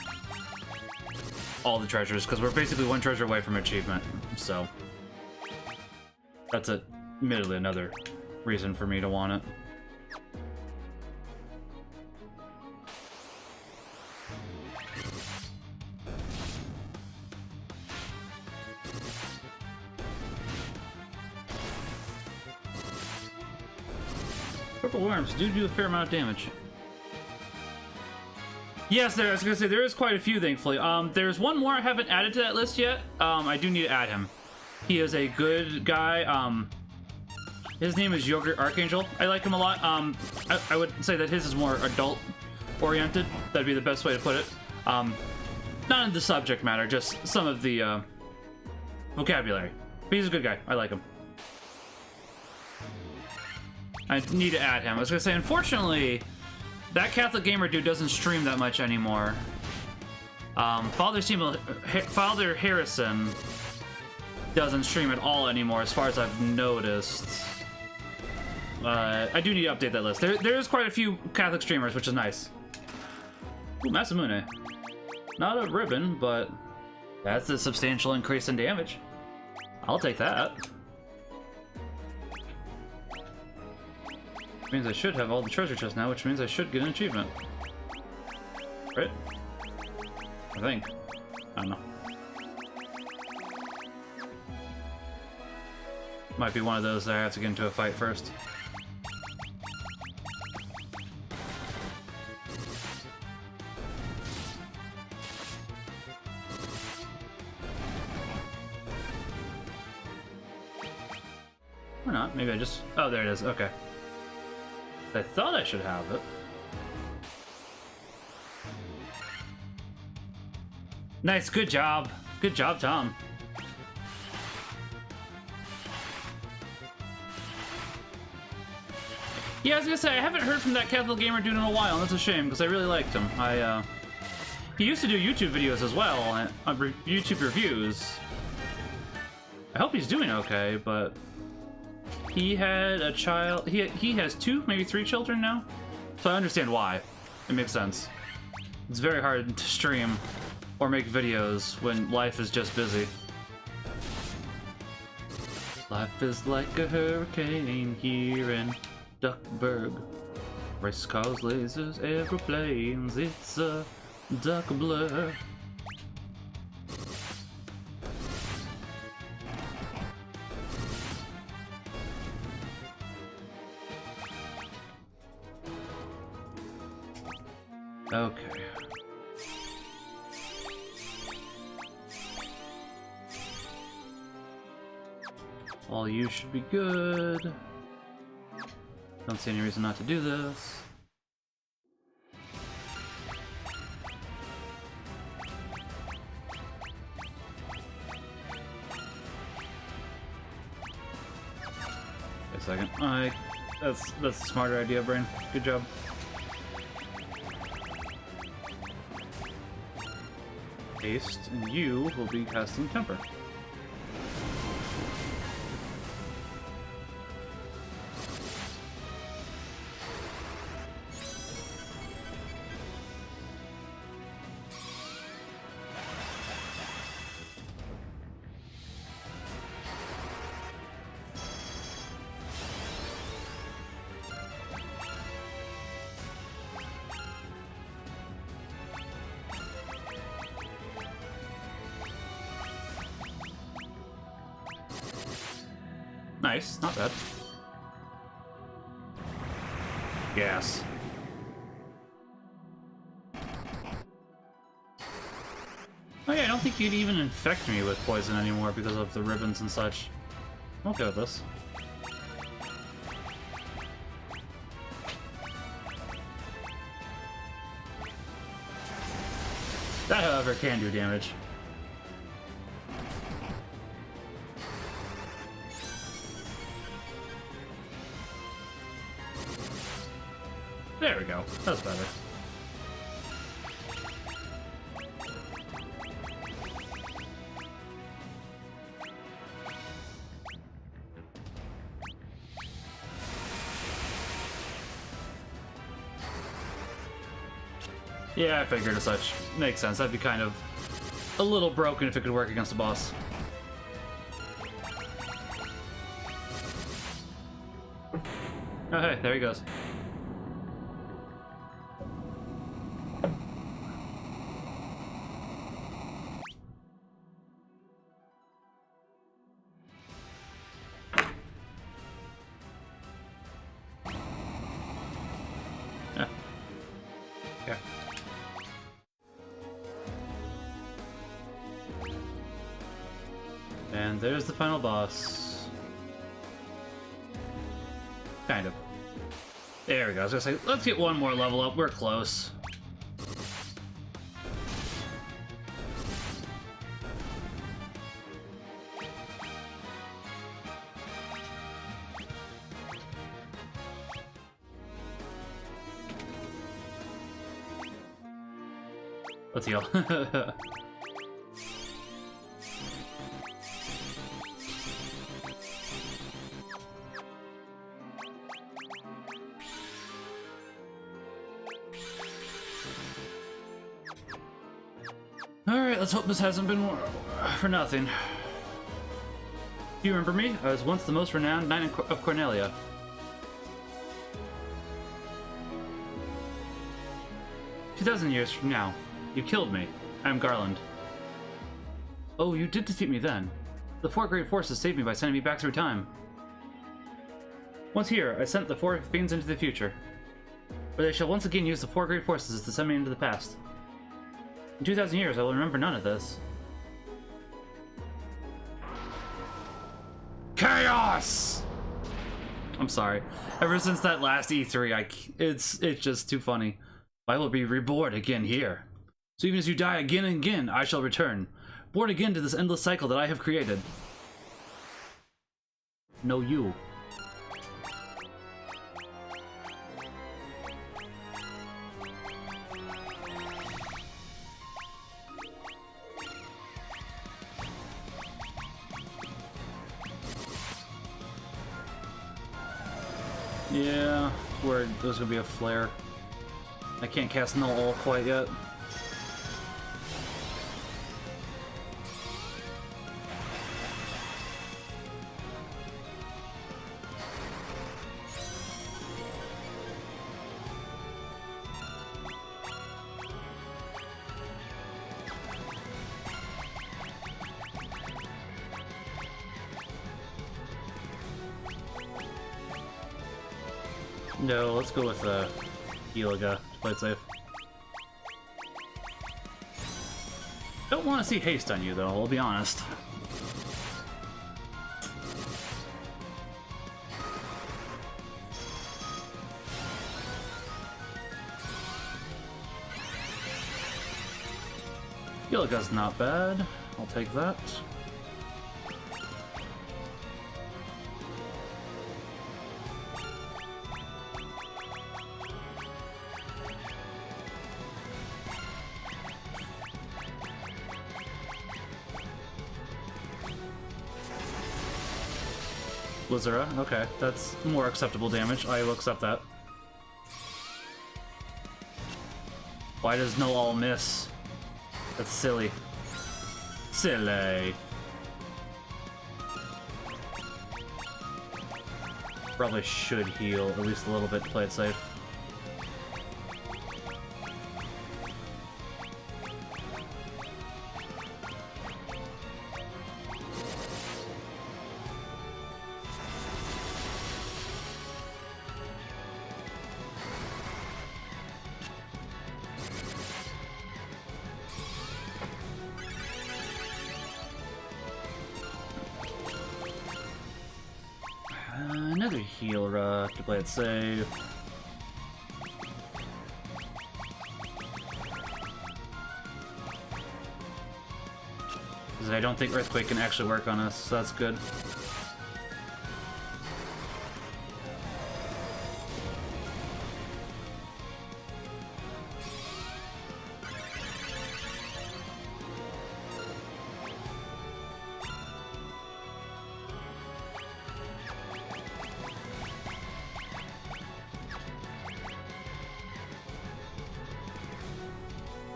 all the treasures, because we're basically 1 treasure away from achievement. So that's admittedly another reason for me to want it. Purple worms do a fair amount of damage. Yes, I was gonna say there is quite a few, thankfully. There's one more I haven't added to that list yet. I do need to add him. He is a good guy. His name is Yogurt Archangel. I like him a lot. I would say that his is more adult oriented. That'd be the best way to put it. Not in the subject matter, just some of the vocabulary. But he's a good guy. I like him. I need to add him. I was gonna say, unfortunately, that Catholic gamer dude doesn't stream that much anymore. Father Harrison doesn't stream at all anymore, as far as I've noticed. I do need to update that list. There's quite a few Catholic streamers, which is nice. Ooh, Masamune. Not a ribbon, but that's a substantial increase in damage. I'll take that. Which means I should have all the treasure chests now, which means I should get an achievement. Right? I think. I don't know. Might be one of those that I have to get into a fight first. Or not. Maybe I just... Oh, there it is. Okay. I thought I should have it. Nice. Good job. Good job, Tom. Yeah, I was gonna say, I haven't heard from that Catholic Gamer dude in a while, and that's a shame, because I really liked him. He used to do YouTube videos as well, on YouTube reviews. I hope he's doing okay, but... He had a child... He has 2, maybe 3 children now? So I understand why. It makes sense. It's very hard to stream or make videos when life is just busy. Life is like a hurricane here in Duckburg. Race cars, lasers, aeroplanes, it's a duck blur. Okay. All you should be good. Don't see any reason not to do this. Wait a second. That's a smarter idea, Brain. Good job. Haste, and you will be casting Temper. Nice, not bad. Gas. Oh yeah, I don't think you'd even infect me with poison anymore because of the ribbons and such. I'm okay with this. That, however, can do damage. There we go. That's better. Yeah, I figured as such. Makes sense. That'd be kind of a little broken if it could work against a boss. Oh hey, there he goes. Yeah. Okay. And there's the final boss. Kind of. There we go. I was gonna say, let's get one more level up. We're close. Let's heal. Alright, let's hope this hasn't been for nothing. Do you remember me? I was once the most renowned knight of Cornelia. "2,000 years from now, you killed me. I am Garland." "Oh, you did defeat me then. The 4 great forces saved me by sending me back through time. Once here, I sent the 4 fiends into the future, where they shall once again use the 4 great forces to send me into the past. In 2,000 years, I will remember none of this." Chaos! I'm sorry. Ever since that last E3, it's just too funny. I will be reborn again here. So even as you die again and again, I shall return. Born again to this endless cycle that I have created. No, you. Yeah, where there's gonna be a flare. I can't cast No All quite yet. No, let's go with Elaga to play it safe. Don't want to see haste on you though, I'll be honest. Elaga's not bad. I'll take that. Blizzara, okay, that's more acceptable damage. I will accept that. Why does No All miss? That's silly. Silly. Probably should heal at least a little bit to play it safe. Another heal rock to play it safe. Because I don't think Earthquake can actually work on us, so that's good.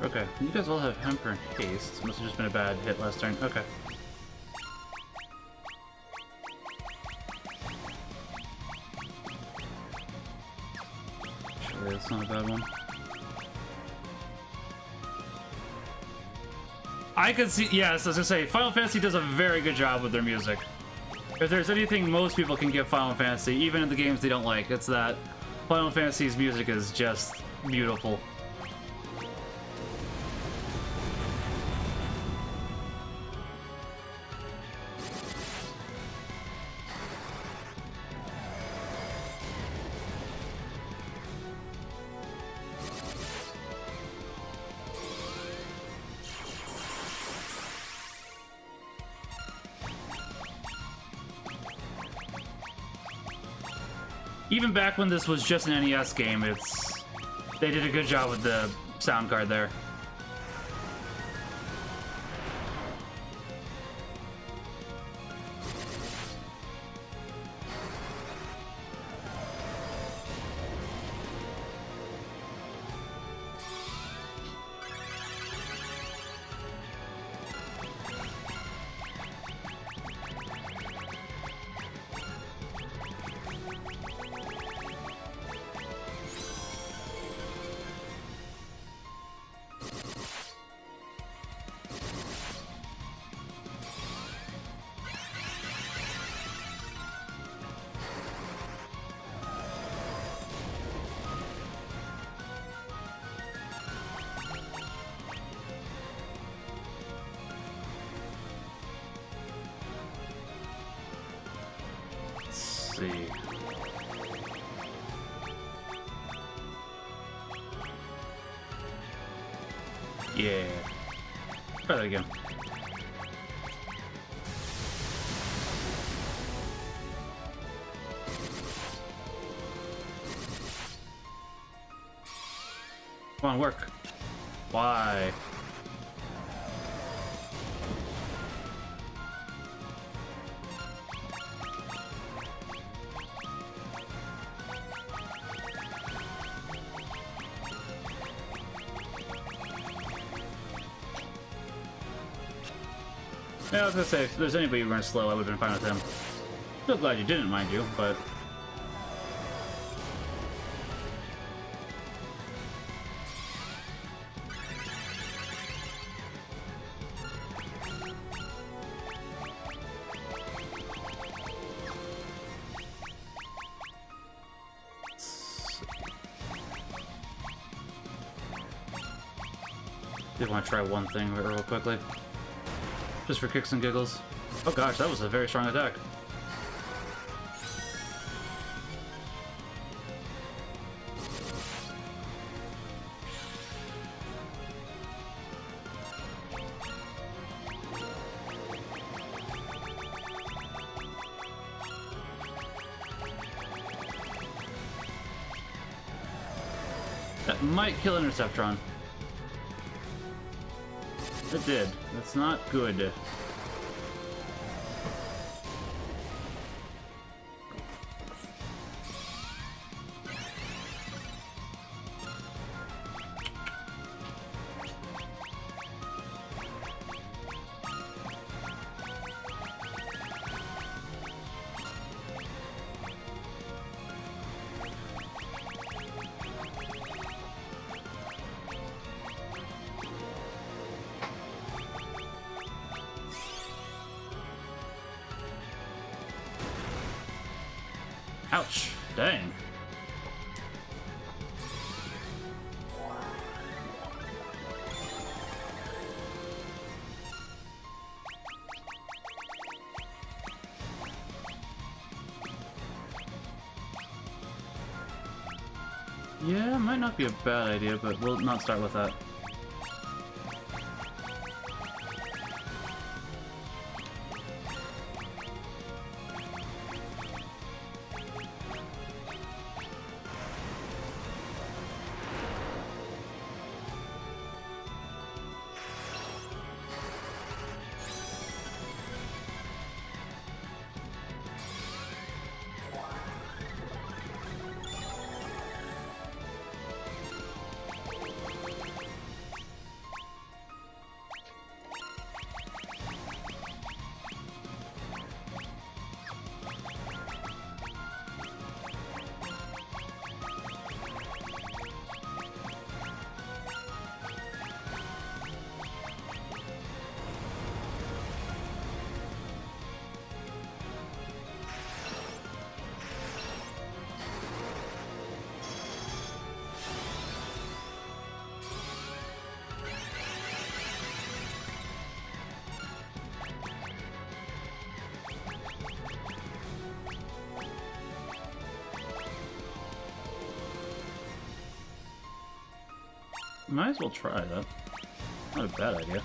Okay, you guys all have Hamper and Haste. Must have just been a bad hit last turn. Okay. Actually, that's not a bad one. I could see, yes, as I say, Final Fantasy does a very good job with their music. If there's anything most people can give Final Fantasy, even in the games they don't like, it's that Final Fantasy's music is just beautiful. Even back when this was just an NES game, they did a good job with the sound card there. See. Yeah. Try that again. Come on, work. Why? Yeah, I was gonna say, if there's anybody who runs slow, I would've been fine with him. Still glad you didn't, mind you, but... Did want to try one thing real quickly. Just for kicks and giggles. Oh gosh, that was a very strong attack. That might kill Interceptron. It did. That's not good. Ouch. Dang. Yeah, might not be a bad idea, but we'll not start with that. Might as well try that. Not a bad idea.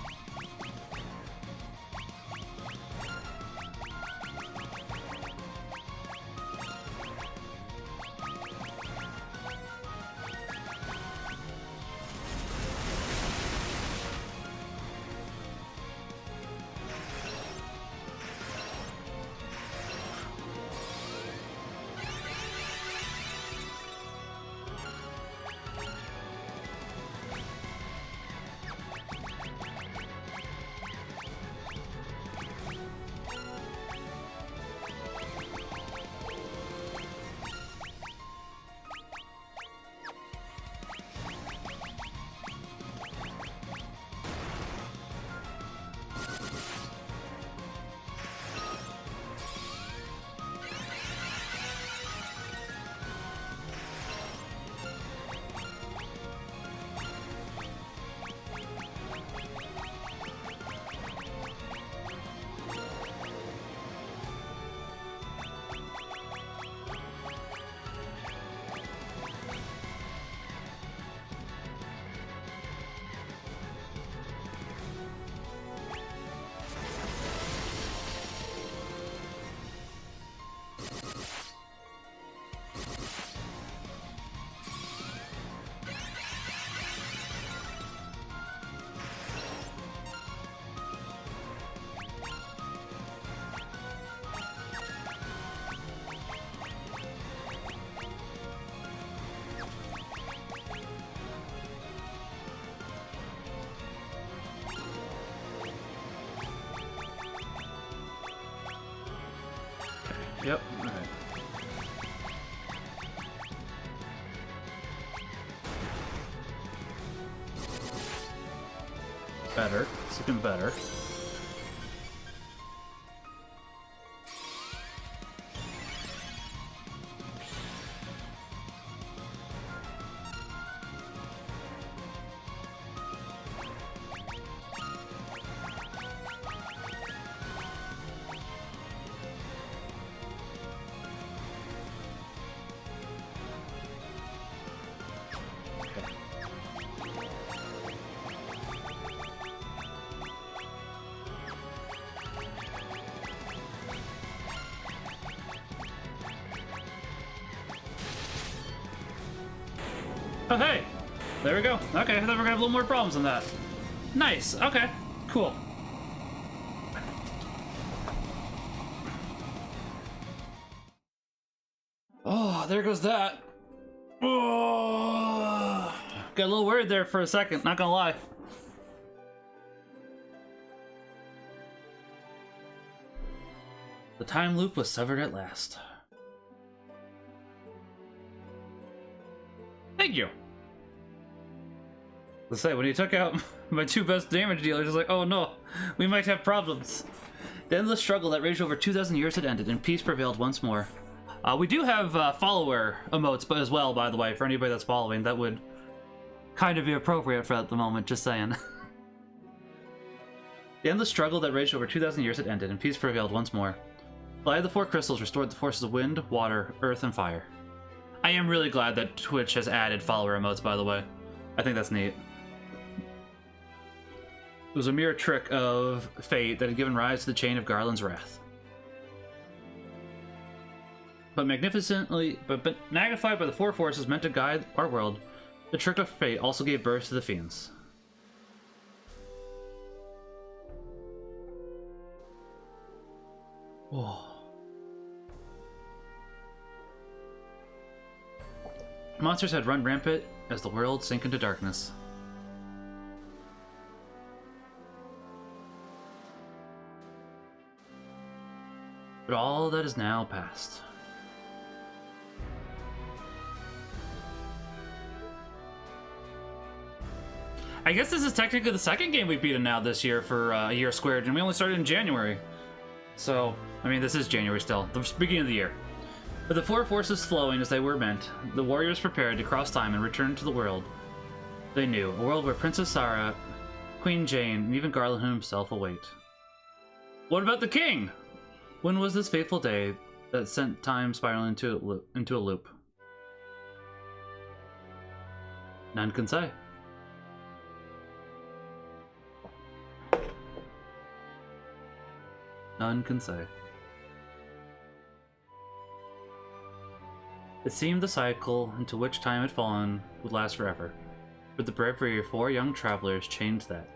Yep. Alright. Better. It's looking better. Oh, hey! There we go. Okay, I thought we were gonna have a little more problems than that. Nice. Okay. Cool. Oh, there goes that. Oh, got a little worried there for a second, not gonna lie. The time loop was severed at last. Thank you. Let's say, when he took out my two best damage dealers, I was like, oh no, we might have problems. The endless struggle that raged over 2,000 years had ended, and peace prevailed once more. We do have follower emotes but as well, by the way, for anybody that's following. That would kind of be appropriate for at the moment, just saying. The endless struggle that raged over 2,000 years had ended, and peace prevailed once more. The light of the four crystals restored the forces of wind, water, earth, and fire. I am really glad that Twitch has added follower emotes, by the way. I think that's neat. It was a mere trick of fate that had given rise to the chain of Garland's wrath. But magnified by the four forces meant to guide our world, the trick of fate also gave birth to the fiends. Oh. Monsters had run rampant as the world sank into darkness. But all that is now past. I guess this is technically the second game we've beaten now this year for a year squared, and we only started in January. So, I mean, this is January still, the beginning of the year. With the four forces flowing as they were meant, the warriors prepared to cross time and return to the world they knew, a world where Princess Sarah, Queen Jane, and even Garland himself await. What about the king? When was this fateful day that sent time spiraling into a loop? None can say. None can say. It seemed the cycle into which time had fallen would last forever. But the bravery of four young travelers changed that.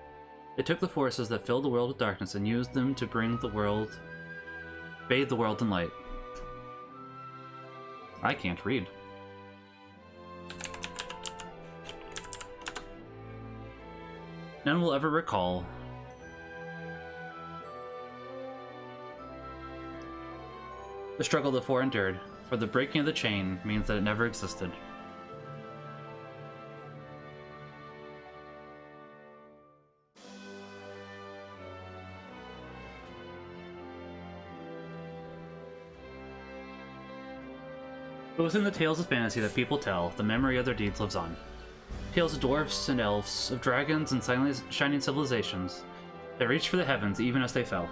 They took the forces that filled the world with darkness and used them to bathe the world in light. I can't read. None will ever recall the struggle the four endured, for the breaking of the chain means that it never existed. But within the tales of fantasy that people tell, the memory of their deeds lives on. Tales of dwarfs and elves, of dragons and silently shining civilizations that reached for the heavens even as they fell.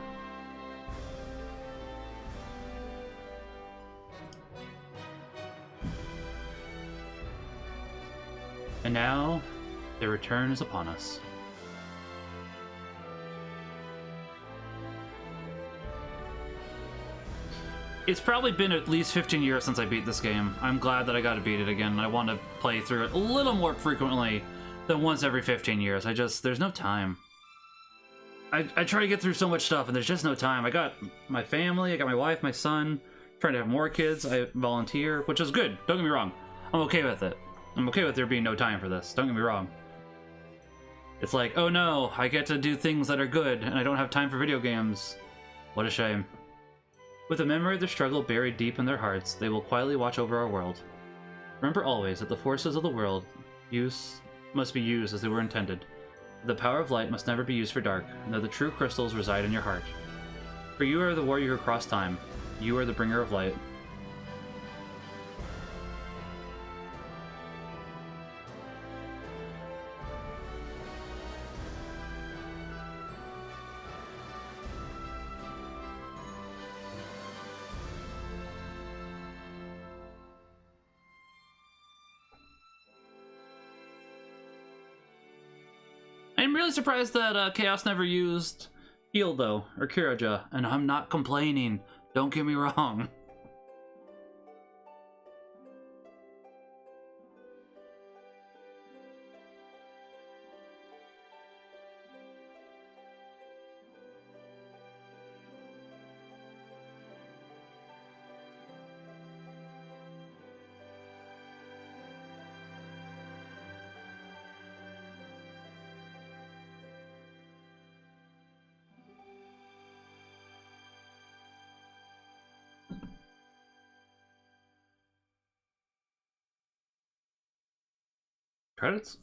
And now, their return is upon us. It's probably been at least 15 years since I beat this game. I'm glad that I got to beat it again. I want to play through it a little more frequently than once every 15 years. There's no time. I try to get through so much stuff and there's just no time. I got my family, I got my wife, my son, trying to have more kids. I volunteer, which is good. Don't get me wrong. I'm okay with it. I'm okay with there being no time for this. Don't get me wrong. It's like, oh no, I get to do things that are good and I don't have time for video games. What a shame. With the memory of their struggle buried deep in their hearts, they will quietly watch over our world. Remember always that the forces of the world must be used as they were intended. The power of light must never be used for dark, and that the true crystals reside in your heart. For you are the warrior who crossed time. You are the bringer of light. I'm really surprised that Chaos never used Heal, though, or Kiraja, and I'm not complaining. Don't get me wrong. Credits?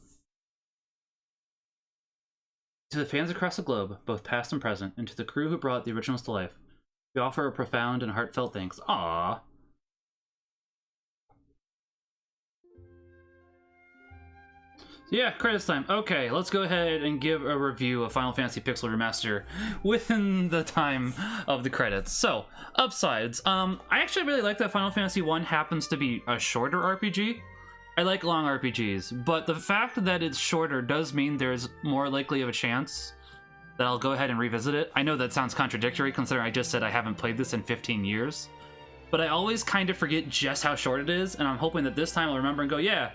To the fans across the globe, both past and present, and to the crew who brought the originals to life, we offer a profound and heartfelt thanks. Aww. So yeah, credits time. Okay, let's go ahead and give a review of Final Fantasy Pixel Remaster within the time of the credits. So, upsides. I actually really like that Final Fantasy 1 happens to be a shorter RPG. I like long RPGs, but the fact that it's shorter does mean there's more likely of a chance that I'll go ahead and revisit it. I know that sounds contradictory considering I just said I haven't played this in 15 years, but I always kind of forget just how short it is, and I'm hoping that this time I'll remember and go, yeah,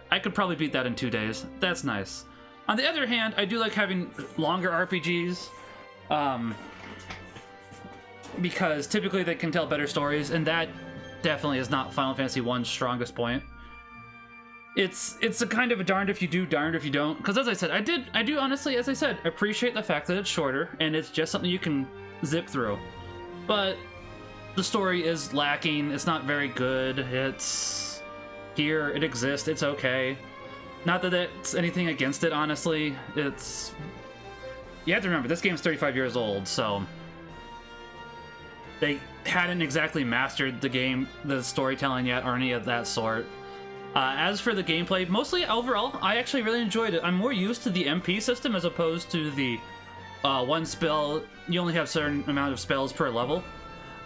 I could probably beat that in 2 days. That's nice. On the other hand, I do like having longer RPGs, because typically they can tell better stories, and that definitely is not Final Fantasy 1's strongest point. It's a kind of a darned if you do, darned if you don't. Because as I said, I do honestly, as I said, appreciate the fact that it's shorter and it's just something you can zip through. But the story is lacking. It's not very good. It's here. It exists. It's okay. Not that it's anything against it, honestly. It's... You have to remember, this game's 35 years old, so... They hadn't exactly mastered the storytelling yet, or any of that sort. As for the gameplay, mostly overall, I actually really enjoyed it. I'm more used to the MP system as opposed to the one spell, you only have a certain amount of spells per level.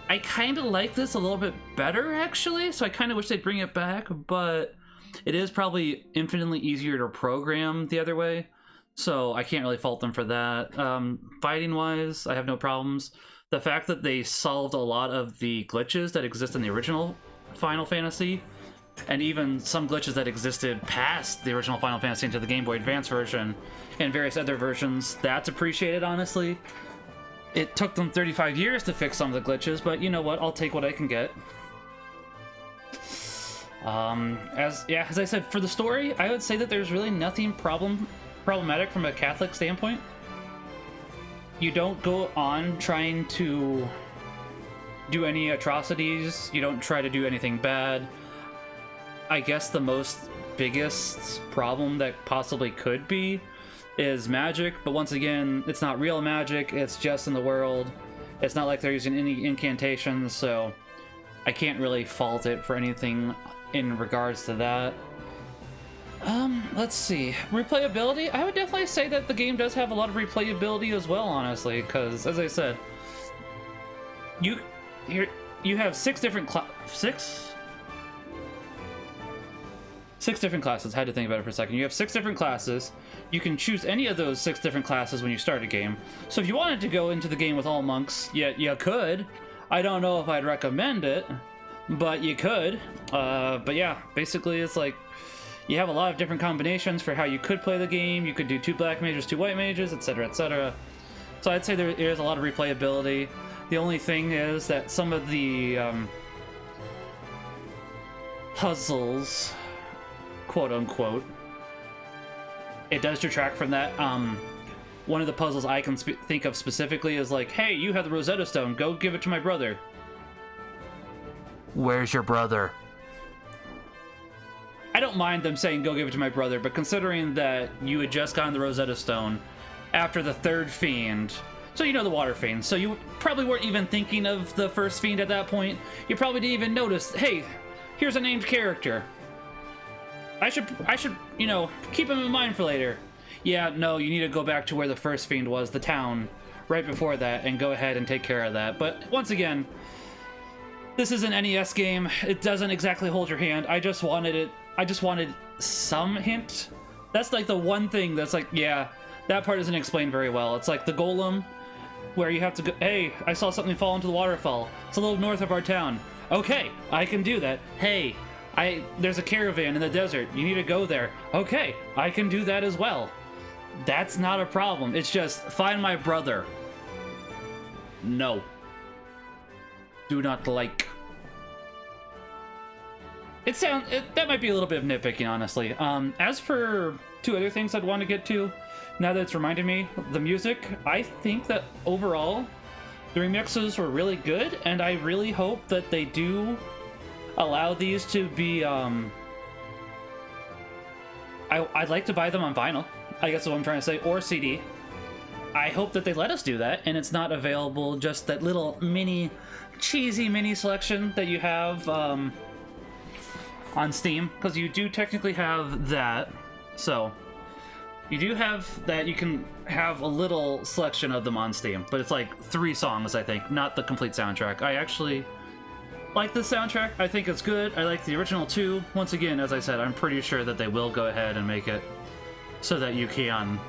I kind of like this a little bit better, actually, so I kind of wish they'd bring it back, but it is probably infinitely easier to program the other way, so I can't really fault them for that. Fighting-wise, I have no problems. The fact that they solved a lot of the glitches that exist in the original Final Fantasy, and even some glitches that existed past the original Final Fantasy into the Game Boy Advance version and various other versions, that's appreciated, honestly. It took them 35 years to fix some of the glitches, but you know what, I'll take what I can get. As I said, for the story, I would say that there's really nothing problematic from a Catholic standpoint. You don't go on trying to do any atrocities, you don't try to do anything bad. I guess the biggest problem that possibly could be is magic, but once again, it's not real magic, it's just in the world. It's not like they're using any incantations, so I can't really fault it for anything in regards to that. Let's see. Replayability? I would definitely say that the game does have a lot of replayability as well, honestly, because, as I said, you have six different classes. I had to think about it for a second. You have 6 different classes. You can choose any of those 6 different classes when you start a game. So if you wanted to go into the game with all monks, you could. I don't know if I'd recommend it, but you could. But yeah, basically it's like you have a lot of different combinations for how you could play the game. You could do 2 black mages, 2 white mages, etc., etc. So I'd say there is a lot of replayability. The only thing is that some of the puzzles, quote unquote, it does detract from that. One of the puzzles I can think of specifically is like, hey, you have the Rosetta Stone, go give it to my brother. Where's your brother? I don't mind them saying, go give it to my brother, but considering that you had just gotten the Rosetta Stone after the third Fiend, so you know the Water Fiend, so you probably weren't even thinking of the first Fiend at that point. You probably didn't even notice, hey, here's a named character. I should, you know, keep him in mind for later. Yeah, no, you need to go back to where the first Fiend was, the town, right before that, and go ahead and take care of that. But once again, this is an NES game. It doesn't exactly hold your hand. I just wanted some hint. That's like the one thing that's like, yeah, that part isn't explained very well. It's like the golem, where you have to go, hey, I saw something fall into the waterfall. It's a little north of our town. Okay, I can do that. Hey, there's a caravan in the desert. You need to go there. Okay, I can do that as well. That's not a problem. It's just, find my brother. No. Do not like. That might be a little bit of nitpicking, honestly. As for two other things I'd want to get to, now that it's reminded me, the music, I think that overall, the remixes were really good, and I really hope that they do allow these to be, I'd like to buy them on vinyl, I guess is what I'm trying to say, or CD. I hope that they let us do that, and it's not available, just that little cheesy mini selection that you have, on Steam, because you do technically have that, so you do have that. You can have a little selection of them on Steam, but it's like 3 songs, I think, not the complete soundtrack. I actually like the soundtrack. I think it's good. I like the original too. Once again, as I said, I'm pretty sure that they will go ahead and make it so that you can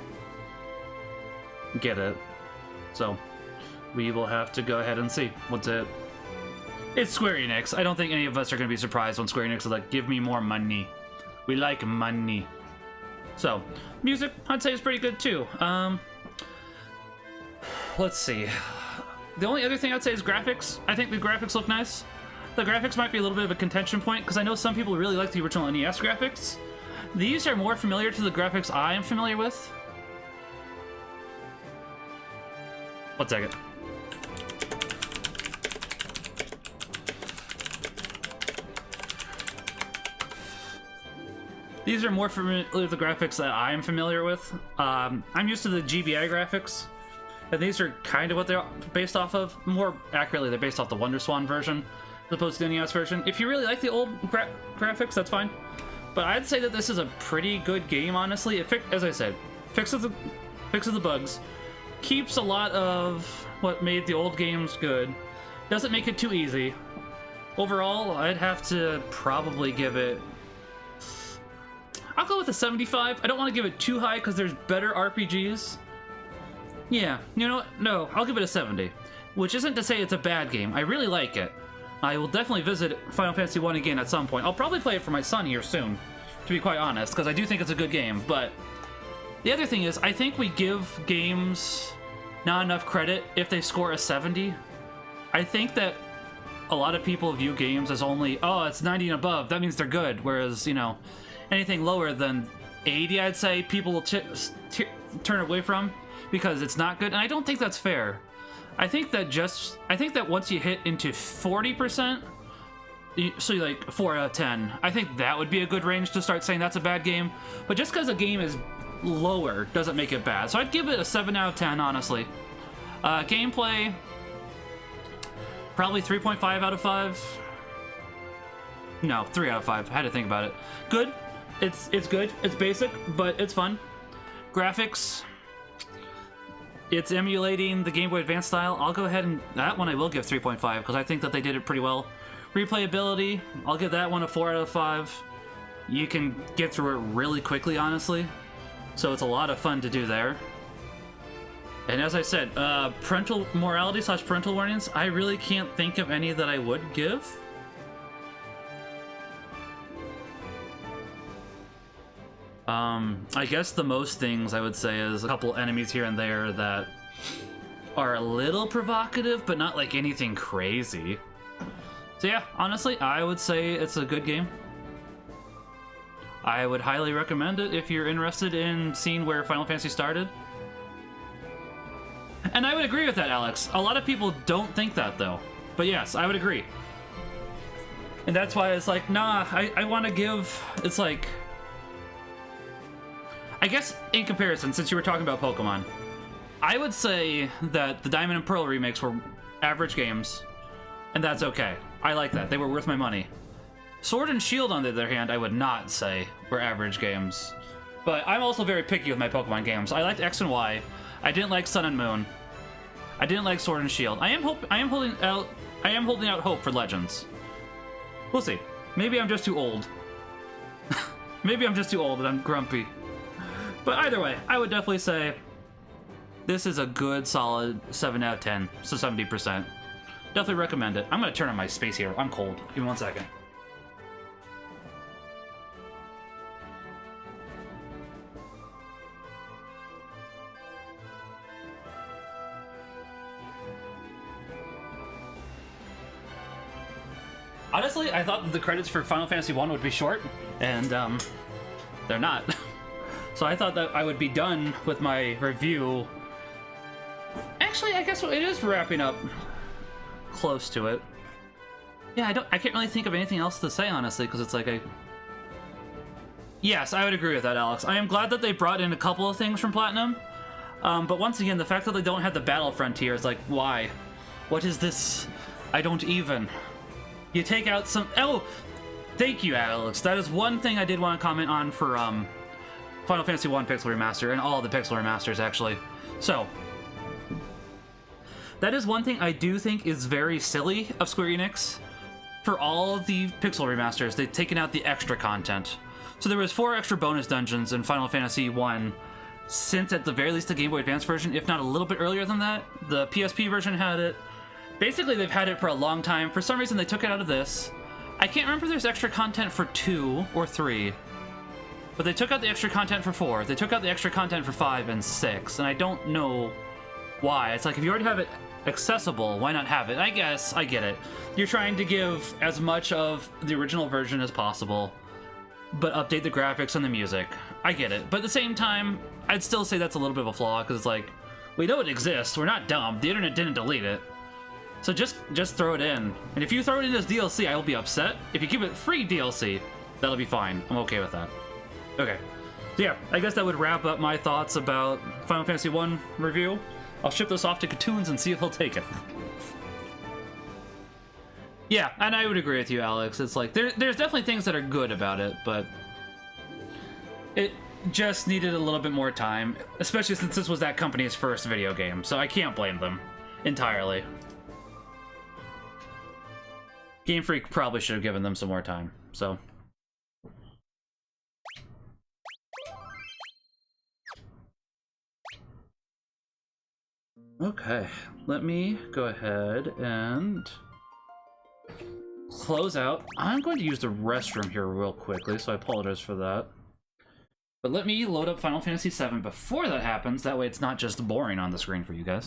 get it. So we will have to go ahead and see what's it. It's Square Enix. I don't think any of us are going to be surprised when Square Enix is like, give me more money. We like money. So, music, I'd say, is pretty good too. Let's see. The only other thing I'd say is graphics. I think the graphics look nice. The graphics might be a little bit of a contention point, because I know some people really like the original NES graphics. These are more familiar to the graphics I am familiar with. 1 second. These are more familiar with the graphics that I am familiar with. I'm used to the GBI graphics, and these are kind of what they're based off of. More accurately, they're based off the WonderSwan version, as opposed to the NES version. If you really like the old graphics, that's fine. But I'd say that this is a pretty good game, honestly. As I said, fixes the bugs, keeps a lot of what made the old games good, doesn't make it too easy. Overall, I'd have to probably give it... I'll go with a 75. I don't want to give it too high because there's better RPGs. Yeah, you know what? No, I'll give it a 70. Which isn't to say it's a bad game. I really like it. I will definitely visit Final Fantasy 1 again at some point. I'll probably play it for my son here soon, to be quite honest, because I do think it's a good game. But the other thing is, I think we give games not enough credit if they score a 70. I think that a lot of people view games as only, oh, it's 90 and above, that means they're good. Whereas, you know, anything lower than 80, I'd say people will turn away from because it's not good, and I don't think that's fair. I think that once you hit into 40%, so you're like 4 out of 10, I think that would be a good range to start saying that's a bad game. But just because a game is lower doesn't make it bad. So I'd give it a 7 out of 10, honestly. Gameplay, probably 3.5 out of 5. No, 3 out of 5. I had to think about it. Good. It's good. It's basic, but it's fun. Graphics, it's emulating the Game Boy Advance style. I'll go ahead and... that one I will give 3.5, because I think that they did it pretty well. Replayability, I'll give that one a 4 out of 5. You can get through it really quickly, honestly. So it's a lot of fun to do there. And as I said, parental morality / parental warnings, I really can't think of any that I would give. I guess the most things I would say is a couple enemies here and there that are a little provocative, but not like anything crazy. So yeah, honestly, I would say it's a good game. I would highly recommend it if you're interested in seeing where Final Fantasy started. And I would agree with that, Alex. A lot of people don't think that, though. But yes, I would agree. And that's why it's like, nah, I want to give, it's like, I guess in comparison, since you were talking about Pokemon, I would say that the Diamond and Pearl remakes were average games, and that's okay. I like that. They were worth my money. Sword and Shield, on the other hand, I would not say were average games. But I'm also very picky with my Pokemon games. I liked X and Y. I didn't like Sun and Moon. I didn't like Sword and Shield. I am holding out hope for Legends. We'll see. Maybe I'm just too old. Maybe I'm just too old and I'm grumpy. But either way, I would definitely say this is a good, solid 7 out of 10, so 70%. Definitely recommend it. I'm going to turn on my space heater. I'm cold. Give me 1 second. Honestly, I thought that the credits for Final Fantasy 1 would be short, and they're not. So I thought that I would be done with my review. Actually, I guess it is wrapping up close to it. Yeah, I can't really think of anything else to say, honestly, because it's like Yes, I would agree with that, Alex. I am glad that they brought in a couple of things from Platinum, but once again, the fact that they don't have the Battle Frontier is like, why? What is this? I don't even. You take out some... Oh! Thank you, Alex. That is one thing I did want to comment on for Final Fantasy 1 Pixel Remaster, and all the Pixel Remasters, actually. So, that is one thing I do think is very silly of Square Enix. For all of the Pixel Remasters, they've taken out the extra content. So there was 4 extra bonus dungeons in Final Fantasy 1, since at the very least the Game Boy Advance version, if not a little bit earlier than that. The PSP version had it. Basically, they've had it for a long time. For some reason, they took it out of this. I can't remember if there's extra content for 2 or 3, but they took out the extra content for 4. They took out the extra content for 5 and 6, and I don't know why. It's like, if you already have it accessible, why not have it? I guess, I get it. You're trying to give as much of the original version as possible, but update the graphics and the music. I get it. But at the same time, I'd still say that's a little bit of a flaw, because it's like, we know it exists, we're not dumb, the internet didn't delete it. So just throw it in. And if you throw it in as DLC, I will be upset. If you keep it free DLC, that'll be fine. I'm okay with that. Okay. So yeah, I guess that would wrap up my thoughts about Final Fantasy 1 review. I'll ship this off to Katoons and see if he'll take it. Yeah, and I would agree with you, Alex. It's like, there's definitely things that are good about it, but it just needed a little bit more time, especially since this was that company's first video game, so I can't blame them entirely. Game Freak probably should have given them some more time, so. Okay, let me go ahead and close out. I'm going to use the restroom here real quickly, so I apologize for that. But let me load up Final Fantasy VII before that happens, that way it's not just boring on the screen for you guys.